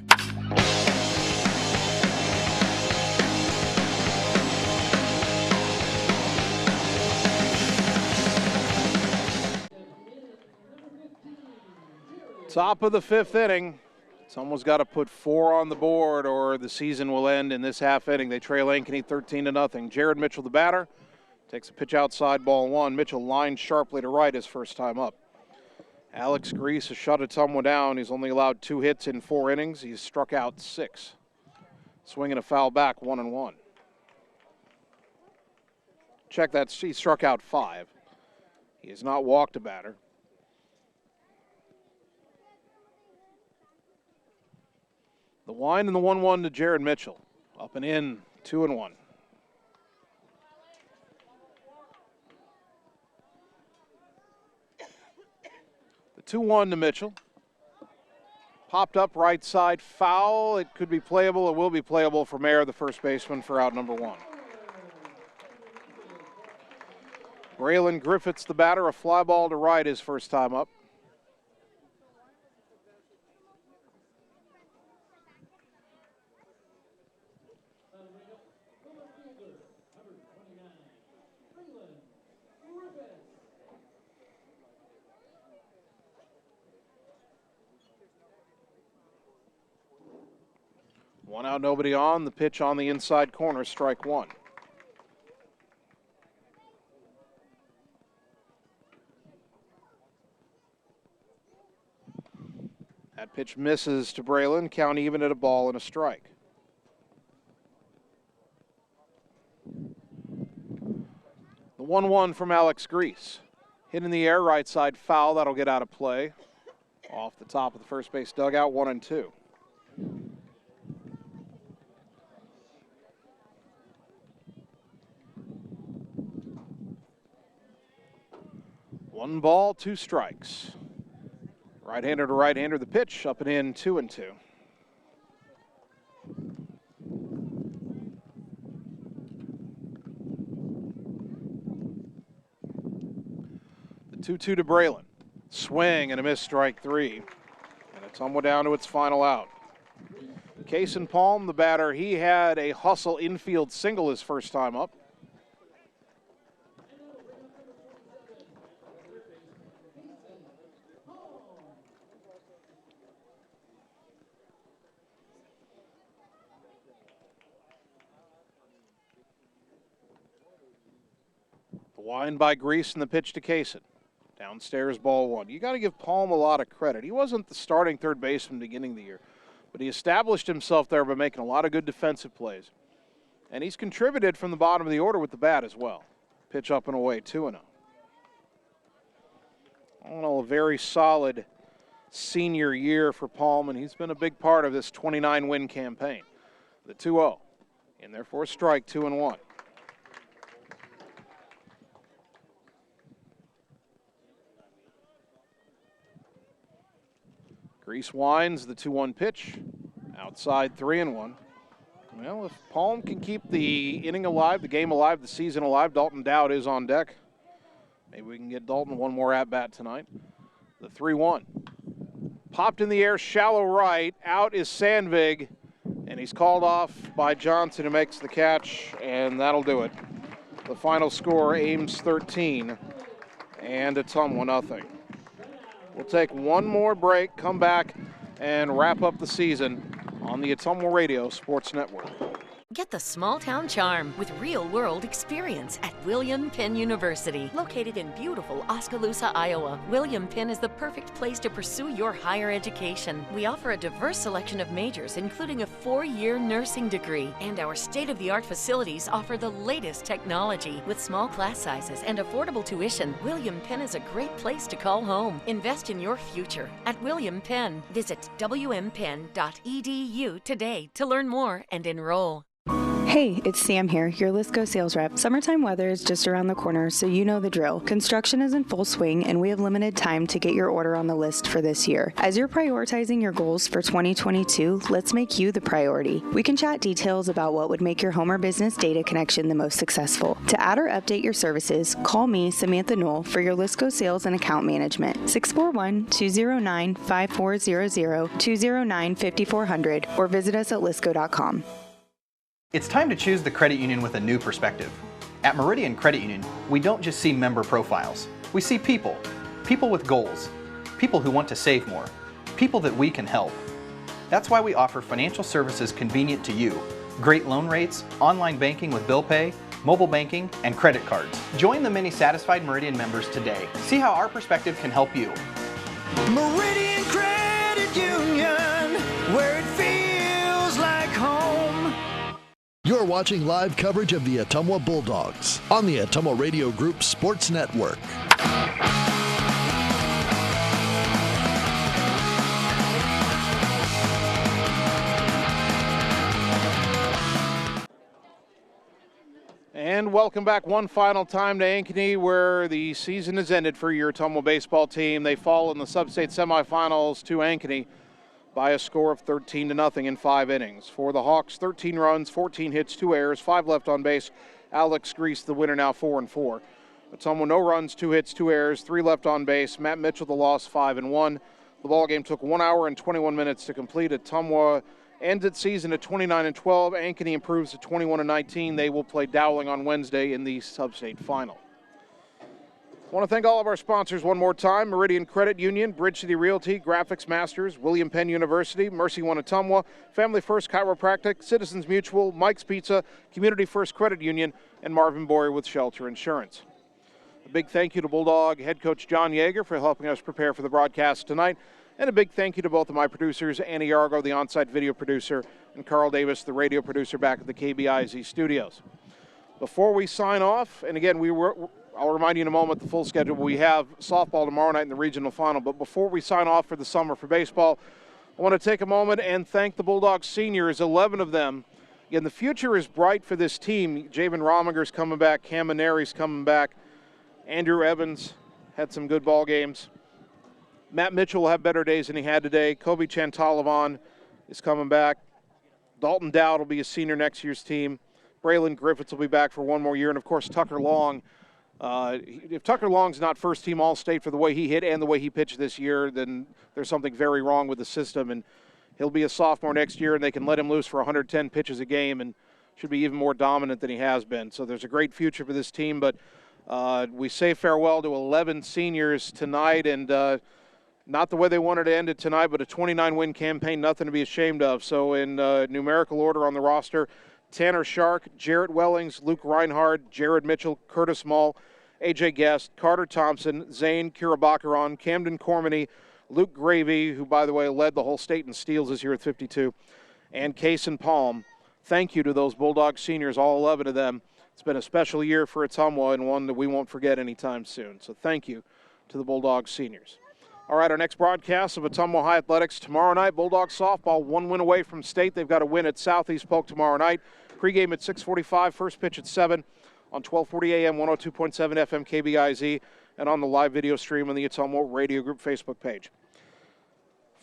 Top of the 5th inning. Someone's got to put 4 on the board or the season will end in this half inning. They trail Ankeny 13-0. Jared Mitchell, the batter. Takes a pitch outside, ball 1. Mitchell lined sharply to right his first time up. Alex Grease has shut Ottumwa down. He's only allowed 2 hits in 4 innings. He's struck out 6. Swinging a foul back, 1-1. Check that, he struck out 5. He has not walked a batter. The wind and the 1-1 to Jared Mitchell. Up and in, 2-1. The 2-1 to Mitchell. Popped up right side, foul. It could be playable. It will be playable for Mayer, the first baseman, for out number 1. Braylon Griffiths, the batter, a fly ball to right his first time up. One out, nobody on. The pitch on the inside corner, strike 1. That pitch misses to Braylon. Count even at a ball and a strike. The 1-1 from Alex Grease. Hit in the air, right side foul. That'll get out of play. Off the top of the first base dugout, 1-2. One ball, 2 strikes. Right-hander to right-hander, the pitch, up and in, 2-2. The 2-2 to Braylon. Swing and a miss, strike 3. And Ottumwa down to its final out. Kason Palm, the batter, he had a hustle infield single his first time up. Wind by Grease and the pitch to Kason. Downstairs, ball 1. You got to give Palm a lot of credit. He wasn't the starting third baseman beginning of the year, but he established himself there by making a lot of good defensive plays. And he's contributed from the bottom of the order with the bat as well. Pitch up and away, 2-0. All in all, a very solid senior year for Palm, and he's been a big part of this 29-win campaign. The 2-0. In there for a strike, 2-1. Grease winds, the 2-1 pitch. Outside, 3-1. Well, if Palm can keep the inning alive, the game alive, the season alive, Dalton Dowd is on deck. Maybe we can get Dalton one more at-bat tonight. The 3-1. Popped in the air, shallow right. Out is Sandvig, and he's called off by Johnson, who makes the catch, and that'll do it. The final score, Ames 13 and Ottumwa nothing. We'll take one more break, come back, and wrap up the season on the Ottumwa Radio Sports Network. Get the small town charm with real-world experience at William Penn University. Located in beautiful Oskaloosa, Iowa, William Penn is the perfect place to pursue your higher education. We offer a diverse selection of majors, including a 4-year nursing degree. And our state-of-the-art facilities offer the latest technology. With small class sizes and affordable tuition, William Penn is a great place to call home. Invest in your future at William Penn. Visit wmpenn.edu today to learn more and enroll. Hey, it's Sam here, your Lisco sales rep. Summertime weather is just around the corner, so you know the drill. Construction is in full swing, and we have limited time to get your order on the list for this year. As you're prioritizing your goals for 2022, let's make you the priority. We can chat details about what would make your home or business data connection the most successful. To add or update your services, call me, Samantha Knoll, for your Lisco sales and account management. 641-209-5400, 209-5400, or visit us at lisco.com. It's time to choose the credit union with a new perspective. At Meridian Credit Union, we don't just see member profiles. We see people. People with goals. People who want to save more. People that we can help. That's why we offer financial services convenient to you. Great loan rates, online banking with bill pay, mobile banking, and credit cards. Join the many satisfied Meridian members today. See how our perspective can help you. Meridian Credit Union, where it feels like home. You're watching live coverage of the Ottumwa Bulldogs on the Ottumwa Radio Group Sports Network. And welcome back one final time to Ankeny, where the season has ended for your Ottumwa baseball team. They fall in the Substate Semifinals to Ankeny by a score of 13-0 in 5 innings. For the Hawks, 13 runs, 14 hits, 2 errors, 5 left on base. Alex Grease, the winner, now 4-4. Ottumwa, no runs, 2 hits, 2 errors, 3 left on base. Matt Mitchell, the loss, 5-1. The ballgame took 1 hour and 21 minutes to complete. Ottumwa ends its season at 29-12. Ankeny improves to 21-19. They will play Dowling on Wednesday in the Substate Final. I want to thank all of our sponsors one more time: Meridian Credit Union, Bridge City Realty, Graphics Masters, William Penn University, Mercy One Ottumwa, Family First Chiropractic, Citizens Mutual, Mike's Pizza, Community First Credit Union, and Marvin Boyer with Shelter Insurance. A big thank you to Bulldog head coach John Yeager for helping us prepare for the broadcast tonight, and a big thank you to both of my producers, Annie Argo, the on-site video producer, and Carl Davis, the radio producer back at the KBIZ studios. Before we sign off, and again, I'll remind you in a moment the full schedule. We have softball tomorrow night in the regional final. But before we sign off for the summer for baseball, I want to take a moment and thank the Bulldogs seniors, 11 of them. Again, the future is bright for this team. Javen Romiger's coming back. Cam Maneri's coming back. Andrew Evans had some good ball games. Matt Mitchell will have better days than he had today. Kobe Chantalavan is coming back. Dalton Dowd will be a senior next year's team. Braylon Griffiths will be back for one more year. And, of course, Tucker Long. If Tucker Long's not first team All-State for the way he hit and the way he pitched this year, then there's something very wrong with the system. And he'll be a sophomore next year, and they can let him loose for 110 pitches a game and should be even more dominant than he has been. So there's a great future for this team. But we say farewell to 11 seniors tonight, and not the way they wanted to end it tonight, but a 29-win campaign, nothing to be ashamed of. So in numerical order on the roster, Tanner Shark, Jarrett Wellings, Luke Reinhardt, Jared Mitchell, Curtis Mull, A.J. Guest, Carter Thompson, Zane Kirabakaran, Camden Cormany, Luke Gravy, who, by the way, led the whole state in steals this year at 52, and Kaysen Palm. Thank you to those Bulldog seniors, all 11 of them. It's been a special year for Ottumwa and one that we won't forget anytime soon. So thank you to the Bulldog seniors. All right, our next broadcast of Ottumwa High Athletics tomorrow night. Bulldogs softball, 1 win away from state. They've got to win at Southeast Polk tomorrow night. Pregame at 6:45, first pitch at 7 on 1240 AM, 102.7 FM KBIZ, and on the live video stream on the Ottumwa Radio Group Facebook page.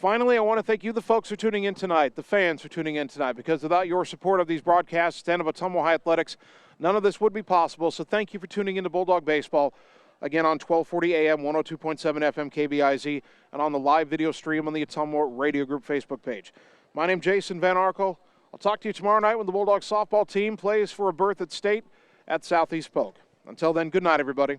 Finally, I want to thank you, the folks who are tuning in tonight, the fans who are tuning in tonight, because without your support of these broadcasts and of Ottumwa High Athletics, none of this would be possible. So thank you for tuning into Bulldog Baseball, again on 1240 AM, 102.7 FM KBIZ, and on the live video stream on the Ottumwa Radio Group Facebook page. My name's Jason Van Arkel. I'll talk to you tomorrow night when the Bulldogs softball team plays for a berth at state at Southeast Polk. Until then, good night, everybody.